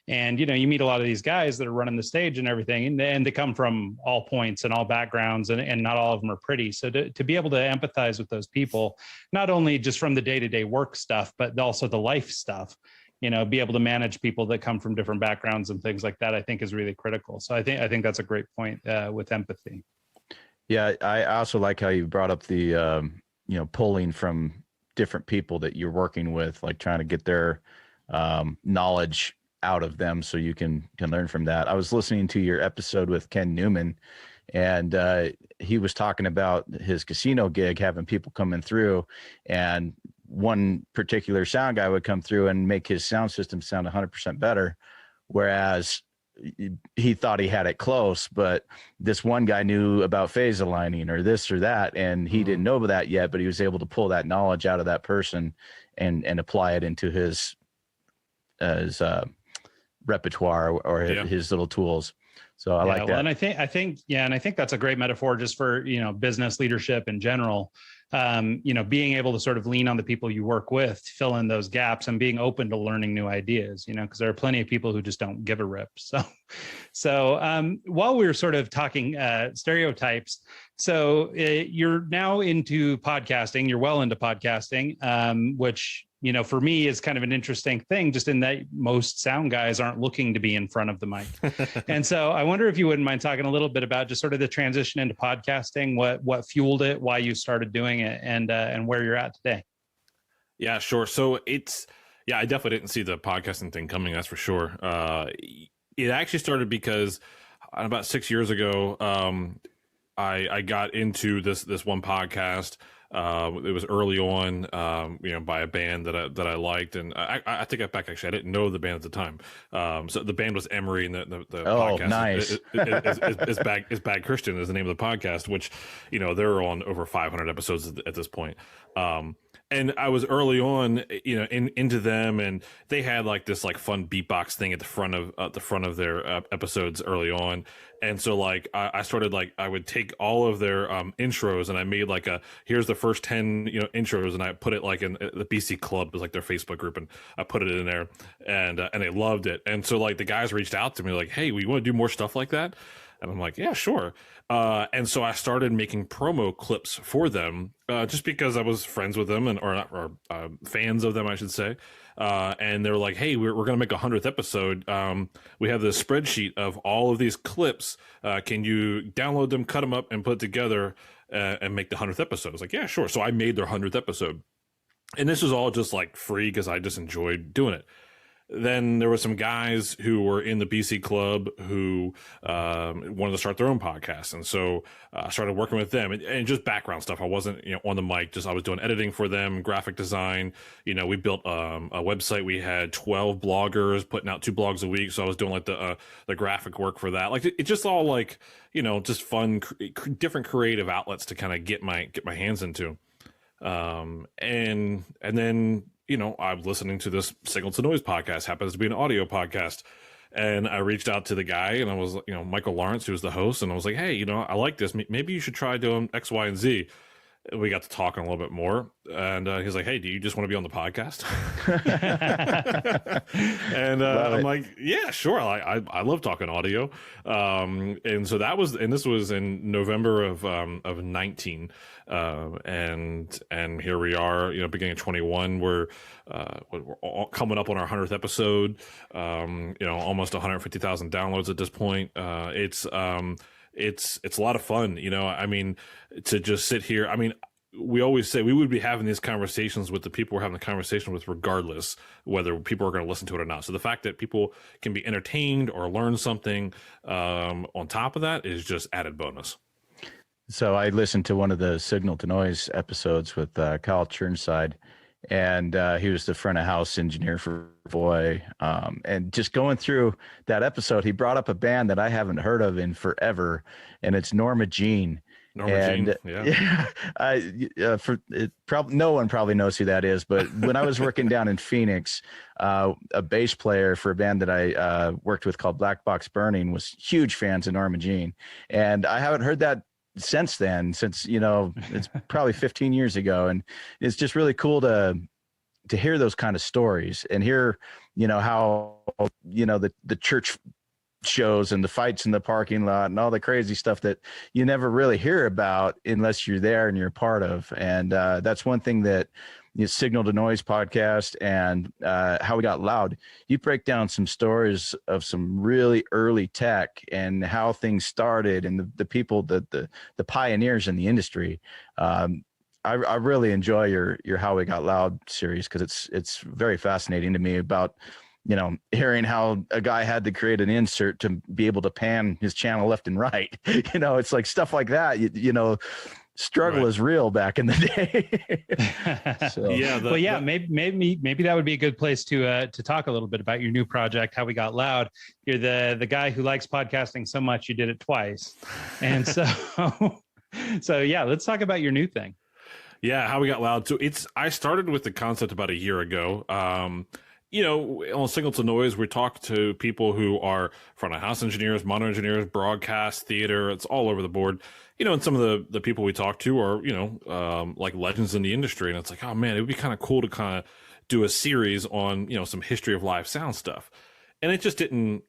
And, you meet a lot of these guys that are running the stage and everything, and they come from all points and all backgrounds, and not all of them are pretty. So to be able to empathize with those people, not only just from the day-to-day work stuff, but also the life stuff, be able to manage people that come from different backgrounds and things like that, I think is really critical. So I think that's a great point with empathy. Yeah. I also like how you brought up the, pulling from different people that you're working with, like trying to get their knowledge out of them so you can learn from that. I was listening to your episode with Ken Newman, and he was talking about his casino gig, having people coming through, and one particular sound guy would come through and make his sound system sound 100% better, whereas he thought he had it close, but this one guy knew about phase aligning or this or that, and he didn't know that yet, but he was able to pull that knowledge out of that person and apply it into his repertoire or his little tools. So I like that. And I think that's a great metaphor just for, business leadership in general. Being able to sort of lean on the people you work with, fill in those gaps, and being open to learning new ideas, because there are plenty of people who just don't give a rip. So while we were sort of talking stereotypes, so you're now into podcasting, you're well into podcasting, which, for me is kind of an interesting thing, just in that most sound guys aren't looking to be in front of the mic. And so I wonder if you wouldn't mind talking a little bit about just sort of the transition into podcasting, what fueled it, why you started doing it, and where you're at today. Yeah, sure. So I definitely didn't see the podcasting thing coming. That's for sure. It actually started because about 6 years ago, I got into this one podcast. It was early on, by a band that I liked, and I take it back. Actually, I didn't know the band at the time. So the band was Emery, and the podcast nice. is Bad Christian is the name of the podcast, which they're on over 500 episodes at this point. And I was early on, into them, and they had like this like fun beatbox thing at the front of their episodes early on. And so like I started like I would take all of their intros, and I made like here's the first 10 intros, and I put it like in the BC Club was like their Facebook group, and I put it in there, and they loved it. And so like the guys reached out to me like, hey, we want to do more stuff like that. And I'm like, yeah, sure. And so I started making promo clips for them, just because I was friends with them or fans of them, I should say. And they were like, hey, we're going to make a 100th episode. We have this spreadsheet of all of these clips. Can you download them, cut them up, and put it together and make the 100th episode? I was like, yeah, sure. So I made their 100th episode. And this was all just like free because I just enjoyed doing it. Then there were some guys who were in the BC Club who wanted to start their own podcast. And so I started working with them and just background stuff. I wasn't on the mic, just I was doing editing for them, graphic design. We built a website. We had 12 bloggers putting out 2 blogs a week. So I was doing like the graphic work for that. Like it's just all like, just fun, different creative outlets to kind of get my hands into. And then, I'm listening to this Signal to Noise podcast, happens to be an audio podcast. And I reached out to the guy, and I was, Michael Lawrence, who was the host. And I was like, hey, I like this. Maybe you should try doing X, Y, and Z. We got to talking a little bit more, and he's like, hey, do you just want to be on the podcast? And I'm like, yeah, sure. I love talking audio. And so this was in November of 19. And here we are, beginning of 21, we're coming up on our 100th episode, almost 150,000 downloads at this point. It's a lot of fun, to just sit here. We always say we would be having these conversations with the people we're having the conversation with, regardless whether people are going to listen to it or not. So the fact that people can be entertained or learn something on top of that is just added bonus. So I listened to one of the Signal to Noise episodes with Kyle Churnside, and he was the front of house engineer for Voy. And just going through that episode, he brought up a band that I haven't heard of in forever, and it's Norma Jean. Jean, yeah. No one probably knows who that is, but when I was working down in Phoenix, a bass player for a band that I worked with called Black Box Burning was huge fans of Norma Jean, and I haven't heard that since it's probably 15 years ago, and it's just really cool to hear those kind of stories and hear how the church shows and the fights in the parking lot and all the crazy stuff that you never really hear about unless you're there and you're a part of. And that's one thing that Signal to Noise podcast and How We Got Loud, you break down some stories of some really early tech and how things started and the people that the pioneers in the industry. I really enjoy your How We Got Loud series because it's very fascinating to me about hearing how a guy had to create an insert to be able to pan his channel left and right. It's like stuff like that. Struggle right. is real back in the day. So. Yeah, maybe that would be a good place to talk a little bit about your new project, How We Got Loud. You're the guy who likes podcasting so much you did it twice, and so yeah, let's talk about your new thing. Yeah, How We Got Loud. So I started with the concept about a year ago. On Signal to Noise, we talk to people who are front of house engineers, monitor engineers, broadcast, theater. It's all over the board. And some of the people we talk to are, like legends in the industry. And it's like, oh man, it would be kind of cool to kind of do a series on, some history of live sound stuff. And it just didn't,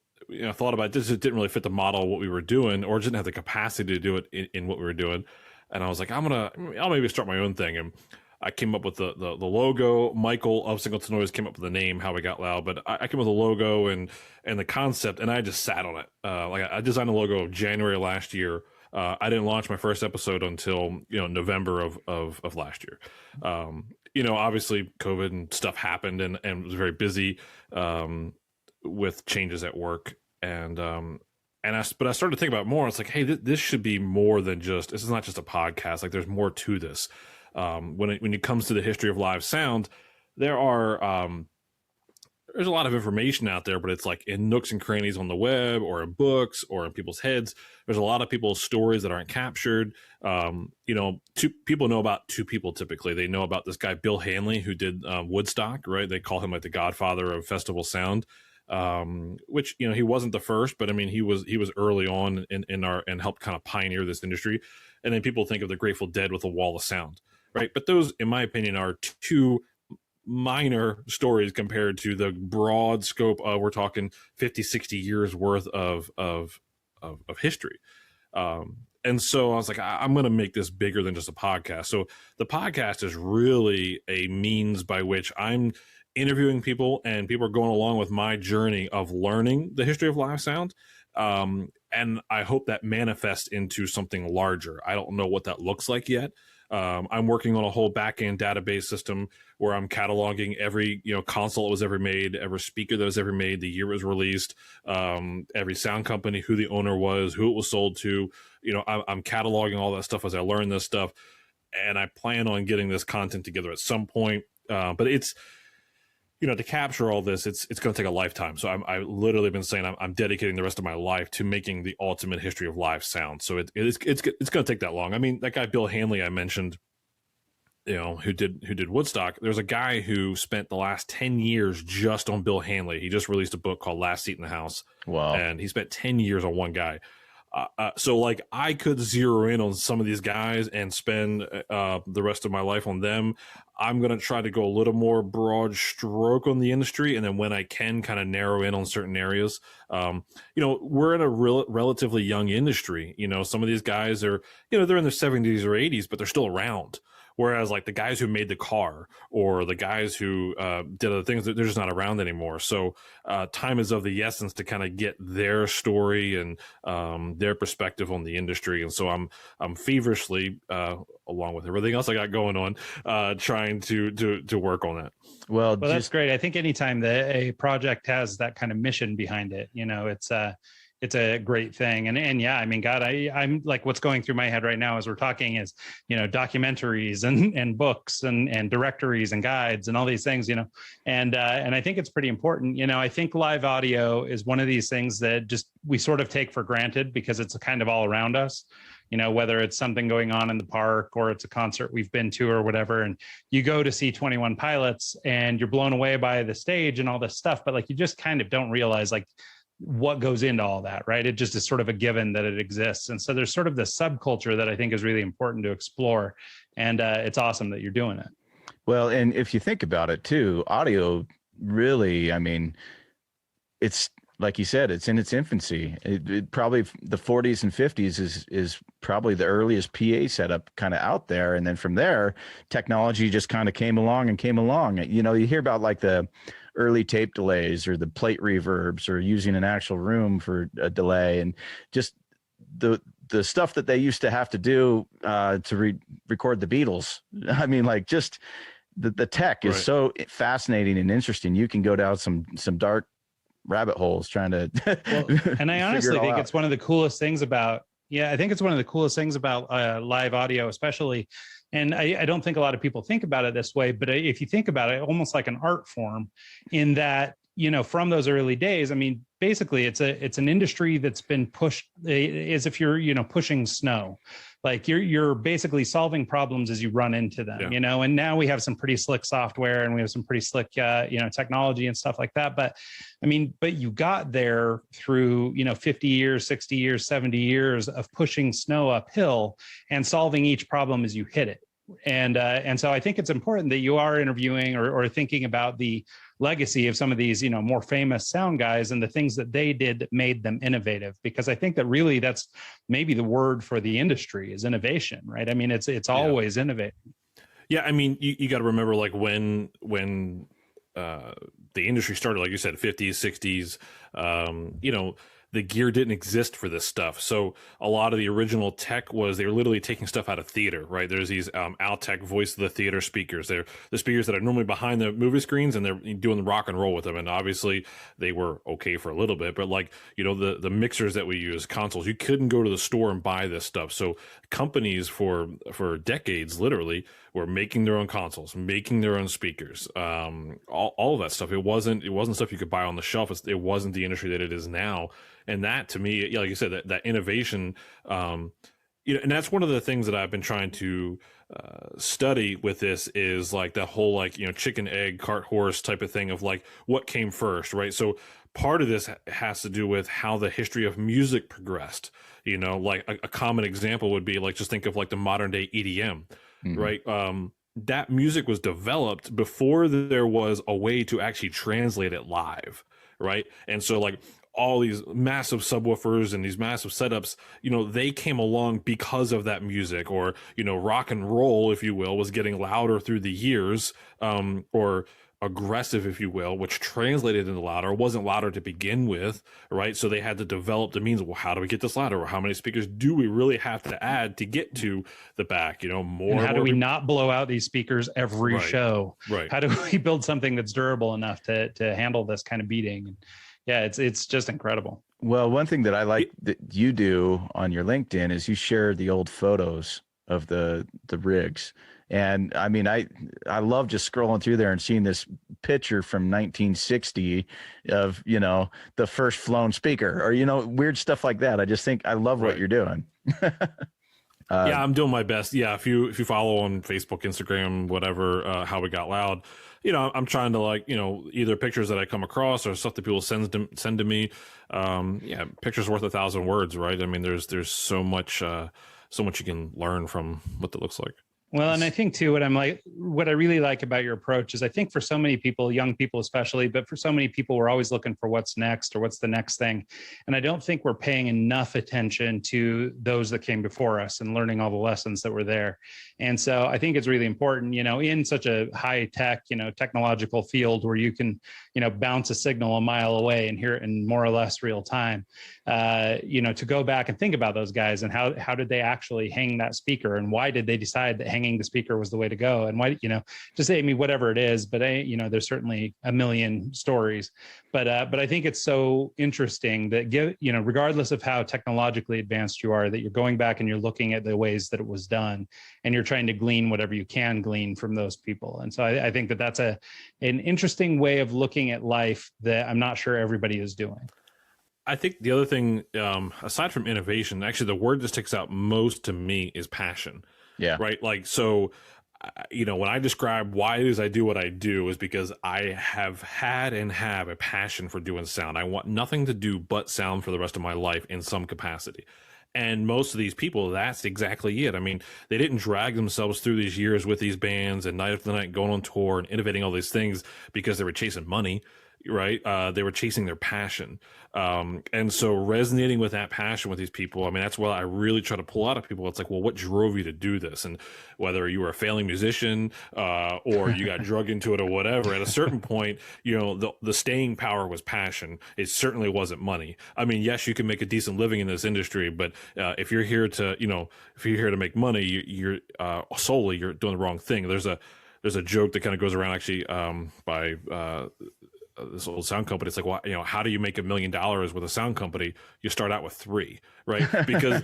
thought about it, this just didn't really fit the model of what we were doing, or didn't have the capacity to do it in what we were doing. And I was like, I'll maybe start my own thing. And I came up with the logo. Michael of Signal to Noise came up with the name, How We Got Loud. But I came up with the logo and the concept, and I just sat on it. I designed the logo January last year. I didn't launch my first episode until November of last year. Obviously COVID and stuff happened, and was very busy with changes at work. And but I started to think about it more. It's like, hey, this should be more than this is not just a podcast. Like, there's more to this. When it comes to the history of live sound, there's a lot of information out there, but it's like in nooks and crannies on the web or in books or in people's heads. There's a lot of people's stories that aren't captured. People know about two people typically. They know about this guy, Bill Hanley, who did Woodstock, right? They call him like the godfather of festival sound, which, he wasn't the first, but I mean, he was early on and helped kind of pioneer this industry. And then people think of the Grateful Dead with a wall of sound, right? But those, in my opinion, are two minor stories compared to the broad scope of, we're talking 50, 60 years worth of history. And so I was like, I'm going to make this bigger than just a podcast. So the podcast is really a means by which I'm interviewing people, and people are going along with my journey of learning the history of live sound. And I hope that manifests into something larger. I don't know what that looks like yet. I'm working on a whole back-end database system where I'm cataloging every console that was ever made, every speaker that was ever made, the year it was released, every sound company, who the owner was, who it was sold to. I'm cataloging all that stuff as I learn this stuff, and I plan on getting this content together at some point. But it's to capture all this, it's going to take a lifetime. So I literally been saying I'm dedicating the rest of my life to making the ultimate history of live sound. So it's going to take that long. I mean, that guy Bill Hanley I mentioned, who did Woodstock. There's a guy who spent the last 10 years just on Bill Hanley. He just released a book called Last Seat in the House. Wow! And he spent 10 years on one guy. So like I could zero in on some of these guys and spend the rest of my life on them. I'm going to try to go a little more broad stroke on the industry. And then when I can kind of narrow in on certain areas, we're in a relatively young industry. Some of these guys are, they're in their 70s or 80s, but they're still around. Whereas like the guys who made the car or the guys who did other things, they're just not around anymore. So time is of the essence to kind of get their story and their perspective on the industry. And so I'm feverishly, along with everything else I got going on, trying to work on that. Well, that's great. I think anytime that a project has that kind of mission behind it, it's a great thing. And yeah, I mean, God, I'm like, what's going through my head right now as we're talking is, documentaries and books and directories and guides and all these things, and I think it's pretty important. I think live audio is one of these things that just, we sort of take for granted because it's kind of all around us, whether it's something going on in the park or it's a concert we've been to or whatever. And you go to see 21 Pilots and you're blown away by the stage and all this stuff, but like, you just kind of don't realize like what goes into all that, right? It just is sort of a given that it exists. And so there's sort of this subculture that I think is really important to explore. And it's awesome that you're doing it. Well, and if you think about it too, audio really, I mean, it's like you said, it's in its infancy. It probably the 40s and 50s is probably the earliest PA setup kind of out there. And then from there, technology just kind of came along. You hear about like the early tape delays or the plate reverbs or using an actual room for a delay, and just the stuff that they used to have to do to record the Beatles. I mean, like just the tech is so fascinating and interesting. You can go down some dark rabbit holes trying to and I honestly think it's one of the coolest things about live audio, especially. And I don't think a lot of people think about it this way, but if you think about it, almost like an art form in that, from those early days, I mean, basically it's an industry that's been pushed as if you're, pushing snow, like you're basically solving problems as you run into them, and now we have some pretty slick software and we have some pretty slick, technology and stuff like that. But I mean, you got there through, 50 years, 60 years, 70 years of pushing snow uphill and solving each problem as you hit it. And so I think it's important that you are interviewing or thinking about the legacy of some of these, more famous sound guys and the things that they did that made them innovative, because I think that really that's maybe the word for the industry is innovation, right? I mean, it's always innovating. Yeah. I mean, you got to remember like when the industry started, like you said, 50s, 60s, the gear didn't exist for this stuff. So a lot of the original tech was they were literally taking stuff out of theater, right? There's these Altec voice of the theater speakers. They're the speakers that are normally behind the movie screens, and they're doing the rock and roll with them. And obviously they were okay for a little bit, but like, you know, the mixers that we use, consoles, you couldn't go to the store and buy this stuff. So companies for decades literally were making their own consoles, making their own speakers, all of that stuff. It wasn't stuff you could buy on the shelf. It wasn't the industry that it is now. And that, to me, like you said, that innovation, you know, and that's one of the things that I've been trying to study with this is like the whole, like, you know, chicken, egg, cart, horse type of thing of like what came first, right? So part of this has to do with how the history of music progressed. You know, like a common example would be like, just think of like the modern day EDM, right? That music was developed before there was a way to actually translate it live, right? And so like all these massive subwoofers and these massive setups, you know, they came along because of that music. Or, you know, rock and roll, if you will, was getting louder through the years, or aggressive, if you will, which translated into louder. Wasn't louder to begin with, right? So they had to develop the means of, well, how do we get this louder? Or how many speakers do we really have to add to get to the back? You know, more. And how do we not blow out these speakers every show? Right. How do we build something that's durable enough to handle this kind of beating? And yeah, it's just incredible. Well, one thing that I like that you do on your LinkedIn is you share the old photos of the rigs. And I mean, I love just scrolling through there and seeing this picture from 1960 of, you know, the first flown speaker, or, you know, weird stuff like that. I just think I love what you're doing. Yeah, I'm doing my best. Yeah, if you follow on Facebook, Instagram, whatever, How We Got Loud, you know, I'm trying to, like, you know, either pictures that I come across or stuff that people send to me. Yeah, pictures worth 1,000 words, right? I mean, there's so much you can learn from what that looks like. Well, and I think too, what I really like about your approach is I think for so many people, young people especially, but for so many people, we're always looking for what's next or what's the next thing. And I don't think we're paying enough attention to those that came before us and learning all the lessons that were there. And so I think it's really important, you know, in such a high tech, you know, technological field where you can, you know, bounce a signal a mile away and hear it in more or less real time, you know, to go back and think about those guys and how did they actually hang that speaker, and why did they decide that hanging the speaker was the way to go, and why, you know, just say, I mean, whatever it is, but you know, there's certainly a million stories, but I think it's so interesting that you know, regardless of how technologically advanced you are, that you're going back and you're looking at the ways that it was done, and you're trying to glean whatever you can glean from those people. And so I think that that's an interesting way of looking at life that I'm not sure everybody is doing. I think the other thing, aside from innovation, actually the word that sticks out most to me is passion. Yeah. Right. Like, so, you know, when I describe why it is I do what I do is because I have had and have a passion for doing sound. I want nothing to do but sound for the rest of my life in some capacity. And most of these people, that's exactly it. I mean, they didn't drag themselves through these years with these bands and night after night going on tour and innovating all these things because they were chasing money. Right. They were chasing their passion. And so resonating with that passion with these people, I mean, that's what I really try to pull out of people. It's like, well, what drove you to do this? And whether you were a failing musician, or you got drug into it or whatever, at a certain point, you know, the staying power was passion. It certainly wasn't money. I mean, yes, you can make a decent living in this industry, but, if you're here to, you know, if you're here to make money, you're solely, you're doing the wrong thing. There's a joke that kind of goes around actually, by, this old sound company. It's like, well, you know, how do you make $1 million with a sound company? You start out with 3, right? Because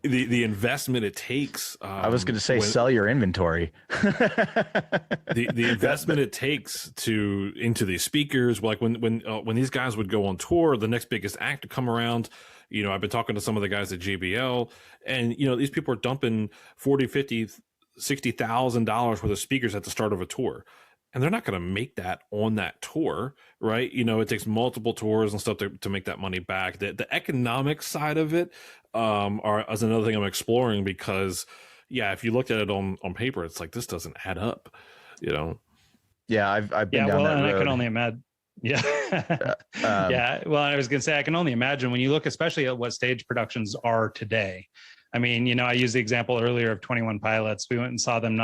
the investment it takes. I was going to say, sell your inventory. the investment it takes into these speakers, like when these guys would go on tour, the next biggest act to come around. You know, I've been talking to some of the guys at JBL, and you know, these people are dumping $40,000, $50,000, $60,000 worth of speakers at the start of a tour. And they're not going to make that on that tour, right? You know, it takes multiple tours and stuff to make that money back. The economic side of it is another thing I'm exploring because, yeah, if you looked at it on paper, it's like, this doesn't add up, you know? Yeah, I've been down that road. I can only imagine. Yeah. Yeah. Well, I was going to say, I can only imagine when you look, especially at what stage productions are today. I mean, you know, I used the example earlier of 21 Pilots. We went and saw them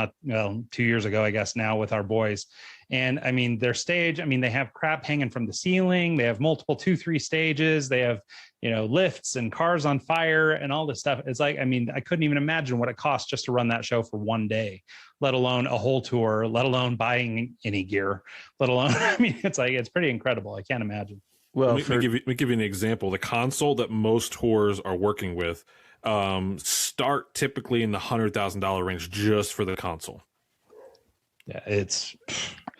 2 years ago, I guess now, with our boys. And I mean, their stage, I mean, they have crap hanging from the ceiling. They have multiple 2-3 stages. They have, you know, lifts and cars on fire and all this stuff. It's like, I mean, I couldn't even imagine what it costs just to run that show for one day, let alone a whole tour, let alone buying any gear, let alone, I mean, it's like, it's pretty incredible. I can't imagine. Well, let me give you an example. The console that most tours are working with start typically in the $100,000 range just for the console. Yeah, it's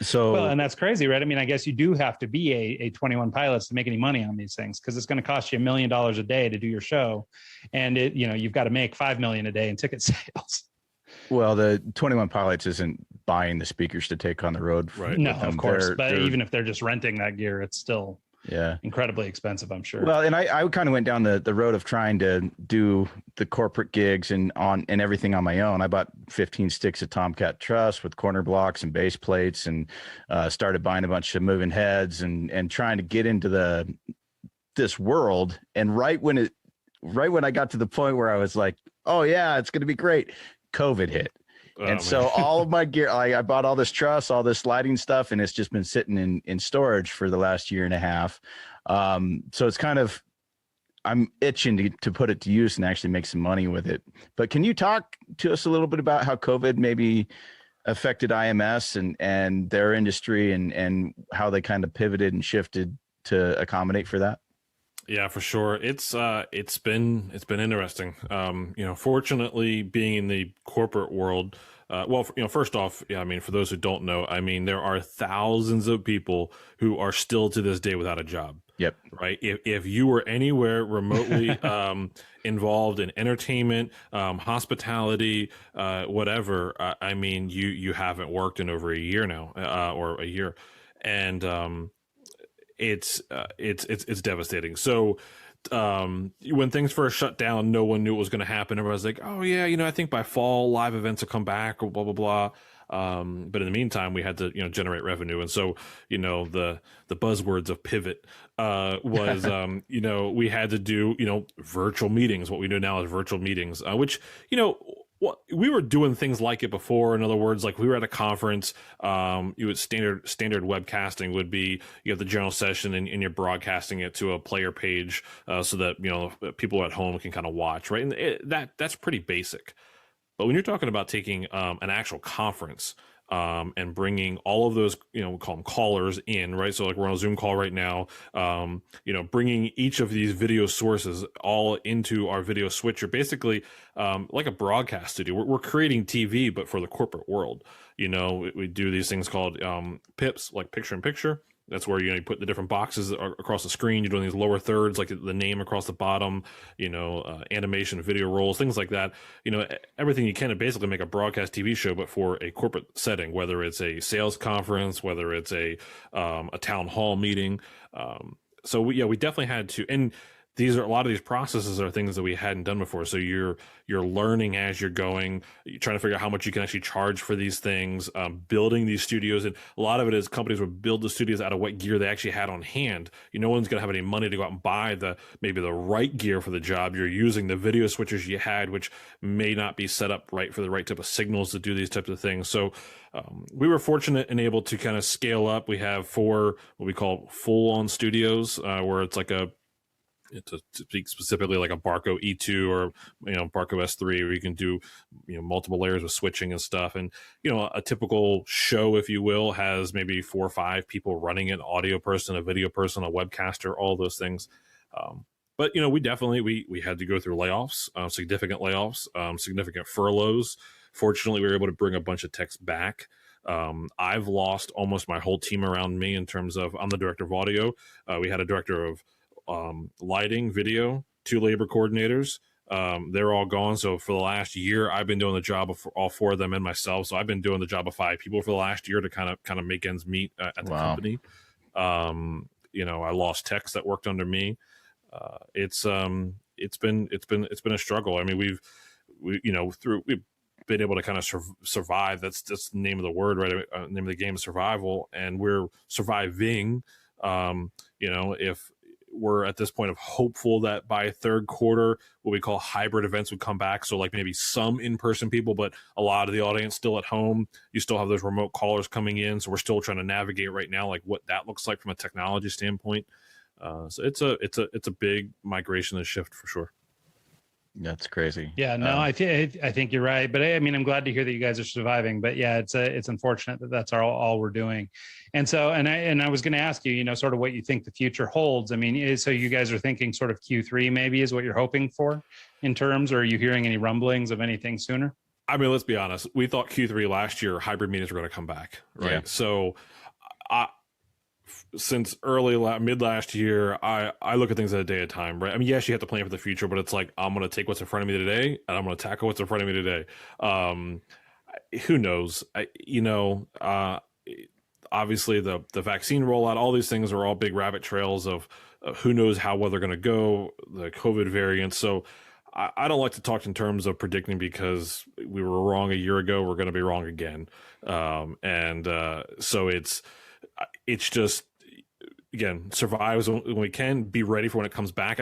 so well, and that's crazy, right? I mean, I guess you do have to be a 21 Pilots to make any money on these things, because it's going to cost you $1 million a day to do your show, and you've got to make $5 million a day in ticket sales. Well, the 21 Pilots isn't buying the speakers to take on the road. Right. No, of course. But they're, even if they're just renting that gear, it's still incredibly expensive, I'm sure. Well, and I kind of went down the road of trying to do the corporate gigs and everything on my own. I bought 15 sticks of Tomcat truss with corner blocks and base plates, and started buying a bunch of moving heads and trying to get into this world. And right when I got to the point where I was like, oh yeah, it's going to be great, COVID hit. So all of my gear, I bought all this truss, all this lighting stuff, and it's just been sitting in storage for the last year and a half. So it's kind of, I'm itching to put it to use and actually make some money with it. But can you talk to us a little bit about how COVID maybe affected IMS and their industry and how they kind of pivoted and shifted to accommodate for that? Yeah, for sure. It's been interesting. Fortunately, being in the corporate world, first off, yeah, I mean, for those who don't know, I mean, there are thousands of people who are still to this day without a job. Yep. Right. If you were anywhere remotely involved in entertainment, hospitality, whatever, I mean, you haven't worked in over a year now, or a year, and it's devastating. So when things first shut down, no one knew what was going to happen. Everybody was like, oh yeah, I think by fall live events will come back, or blah blah blah. But in the meantime, we had to generate revenue, and so the buzzwords of pivot was we had to do virtual meetings. What we do now is virtual meetings, which we were doing things like it before. In other words, like we were at a conference, you would standard webcasting would be you have the general session and you're broadcasting it to a player page so that people at home can kind of watch, right? And that's pretty basic. But when you're talking about taking an actual conference and bringing all of those, we call them callers in, right? So like we're on a Zoom call right now, bringing each of these video sources all into our video switcher, basically like a broadcast studio. We're creating TV, but for the corporate world. We do these things called PIPs, like picture in picture. That's where you put the different boxes across the screen. You're doing these lower thirds, like the name across the bottom, animation, video rolls, things like that. Everything you can to basically make a broadcast TV show, but for a corporate setting, whether it's a sales conference, whether it's a town hall meeting. So we definitely had to, and a lot of these processes are things that we hadn't done before. So you're learning as you're going, you're trying to figure out how much you can actually charge for these things, building these studios. And a lot of it is companies would build the studios out of what gear they actually had on hand. No one's going to have any money to go out and buy maybe the right gear for the job. You're using the video switchers you had, which may not be set up right for the right type of signals to do these types of things. So we were fortunate and able to kind of scale up. We have 4 what we call full-on studios, where it's like to speak specifically like a Barco E2 or Barco S3, where you can do multiple layers of switching and stuff. And a typical show, if you will, has maybe 4 or 5 people running it: audio person, a video person, a webcaster, all those things. But we definitely we had to go through layoffs, significant layoffs, significant furloughs. Fortunately, we were able to bring a bunch of techs back. I've lost almost my whole team around me in terms of, I'm the director of audio. We had a director of lighting, video, 2 labor coordinators. They're all gone. So for the last year, I've been doing the job of all 4 of them and myself. So I've been doing the job of 5 people for the last year to kind of make ends meet at the company. I lost techs that worked under me. It's been a struggle. I mean, we've been able to kind of survive. That's the name of the word, right? Name of the game is survival, and we're surviving. If we're at this point of hopeful that by third quarter, what we call hybrid events would come back. So like maybe some in-person people, but a lot of the audience still at home. You still have those remote callers coming in. So we're still trying to navigate right now, like what that looks like from a technology standpoint. So it's a big migration and shift for sure. That's crazy. Yeah, no, I think you're right. But I mean, I'm glad to hear that you guys are surviving. But yeah, it's unfortunate that that's all we're doing. And so, and I was going to ask you, sort of what you think the future holds. I mean, so you guys are thinking sort of Q3 maybe is what you're hoping for in terms, or are you hearing any rumblings of anything sooner? I mean, let's be honest. We thought Q3 last year, hybrid meetings were going to come back, right? Yeah. So since mid last year, I look at things at a day at a time, right? I mean, yes, you have to plan for the future, but it's like, I'm going to take what's in front of me today and I'm going to tackle what's in front of me today. Who knows? Obviously the vaccine rollout, all these things are all big rabbit trails of who knows how well they're going to go, the COVID variants. So I don't like to talk in terms of predicting because we were wrong a year ago. We're going to be wrong again. So it's just, again, survive when we can, be ready for when it comes back.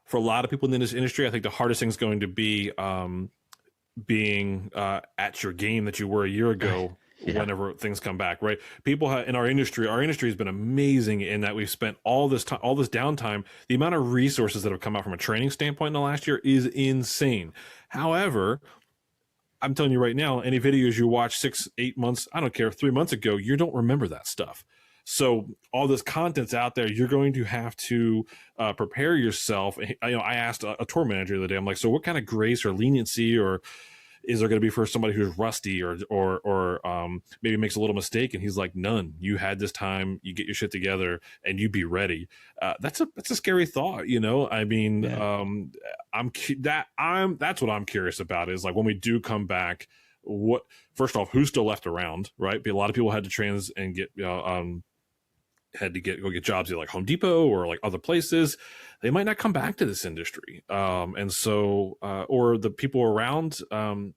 For a lot of people in this industry, I think the hardest thing is going to be being at your game that you were a year ago. Yeah. Whenever things come back, right? People in our industry has been amazing in that we've spent all this time, all this downtime. The amount of resources that have come out from a training standpoint in the last year is insane. However, I'm telling you right now, any videos you watch 6, 8 months, I don't care, 3 months ago, you don't remember that stuff. So all this content's out there. You're going to have to prepare yourself. I asked a tour manager the other day, I'm like, so what kind of grace or leniency or is there going to be for somebody who's rusty or maybe makes a little mistake? And he's like, none. You had this time. You get your shit together and you be ready. That's a scary thought, I mean, yeah. That's what I'm curious about is like when we do come back. First off, who's still left around, right? A lot of people had to trans and get had to go get jobs at like Home Depot or like other places. They might not come back to this industry. And so, or the people around, or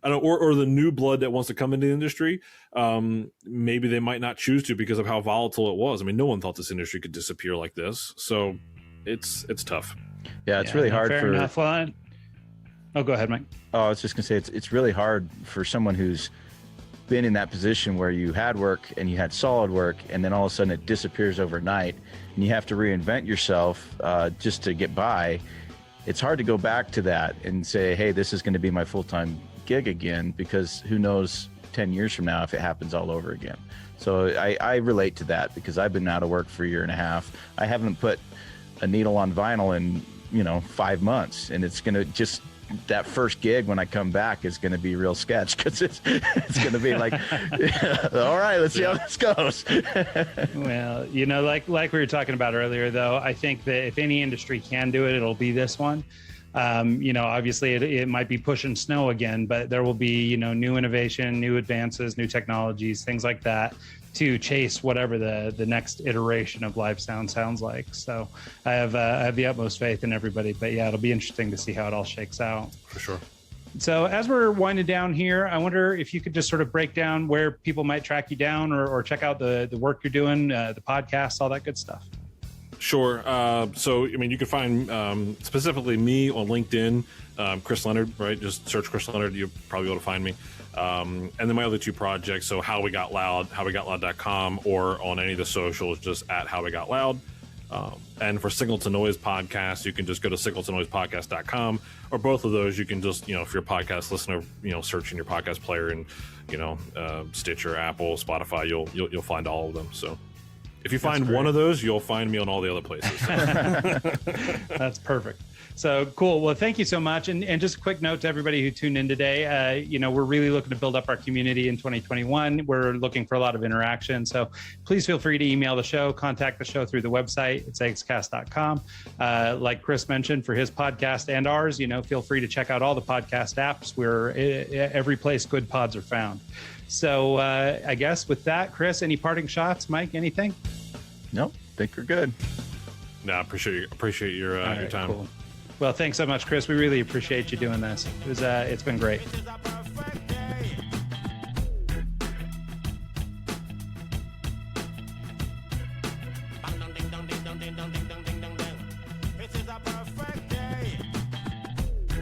the new blood that wants to come into the industry, maybe they might not choose to because of how volatile it was. I mean, no one thought this industry could disappear like this. So it's tough. Yeah, it's really hard fair enough. Oh, go ahead, Mike. Oh, I was just gonna say it's really hard for someone who's been in that position where you had work and you had solid work and then all of a sudden it disappears overnight and you have to reinvent yourself just to get by. It's hard to go back to that and say, hey, this is going to be my full-time gig again, because who knows 10 years from now if it happens all over again. So I relate to that because I've been out of work for a year and a half. I haven't put a needle on vinyl in 5 months, and it's going to just that first gig when I come back is going to be real sketch because it's going to be like, all right, let's see how this goes. Well, like we were talking about earlier, though, I think that if any industry can do it, it'll be this one. Obviously it might be pushing snow again, but there will be, new innovation, new advances, new technologies, things like that to chase whatever the next iteration of live sound sounds like. So I have the utmost faith in everybody, but yeah, it'll be interesting to see how it all shakes out. For sure. So as we're winding down here, I wonder if you could just sort of break down where people might track you down or check out the work you're doing, the podcast, all that good stuff. Sure. So, I mean, you can find specifically me on LinkedIn, Chris Leonard, right? Just search Chris Leonard. You'll probably be able to find me. And then my other two projects, so How We Got Loud, howwegotloud.com, or on any of the socials, just at How We Got Loud. And for Signal to Noise podcast, you can just go to signaltonoisepodcast.com, or both of those. You can just, if you're a podcast listener, search in your podcast player and, Stitcher, Apple, Spotify, you'll find all of them. So if you find one of those, you'll find me on all the other places. That's perfect. So cool. Well, thank you so much. And just a quick note to everybody who tuned in today. We're really looking to build up our community in 2021. We're looking for a lot of interaction. So please feel free to email the show, contact the show through the website. It's eggscast.com. Like Chris mentioned, for his podcast and ours, feel free to check out all the podcast apps where every place good pods are found. So I guess with that, Chris, any parting shots? Mike, anything? Nope, think we're good. No, I appreciate your time. Cool. Well, thanks so much, Chris. We really appreciate you doing this. It's been great.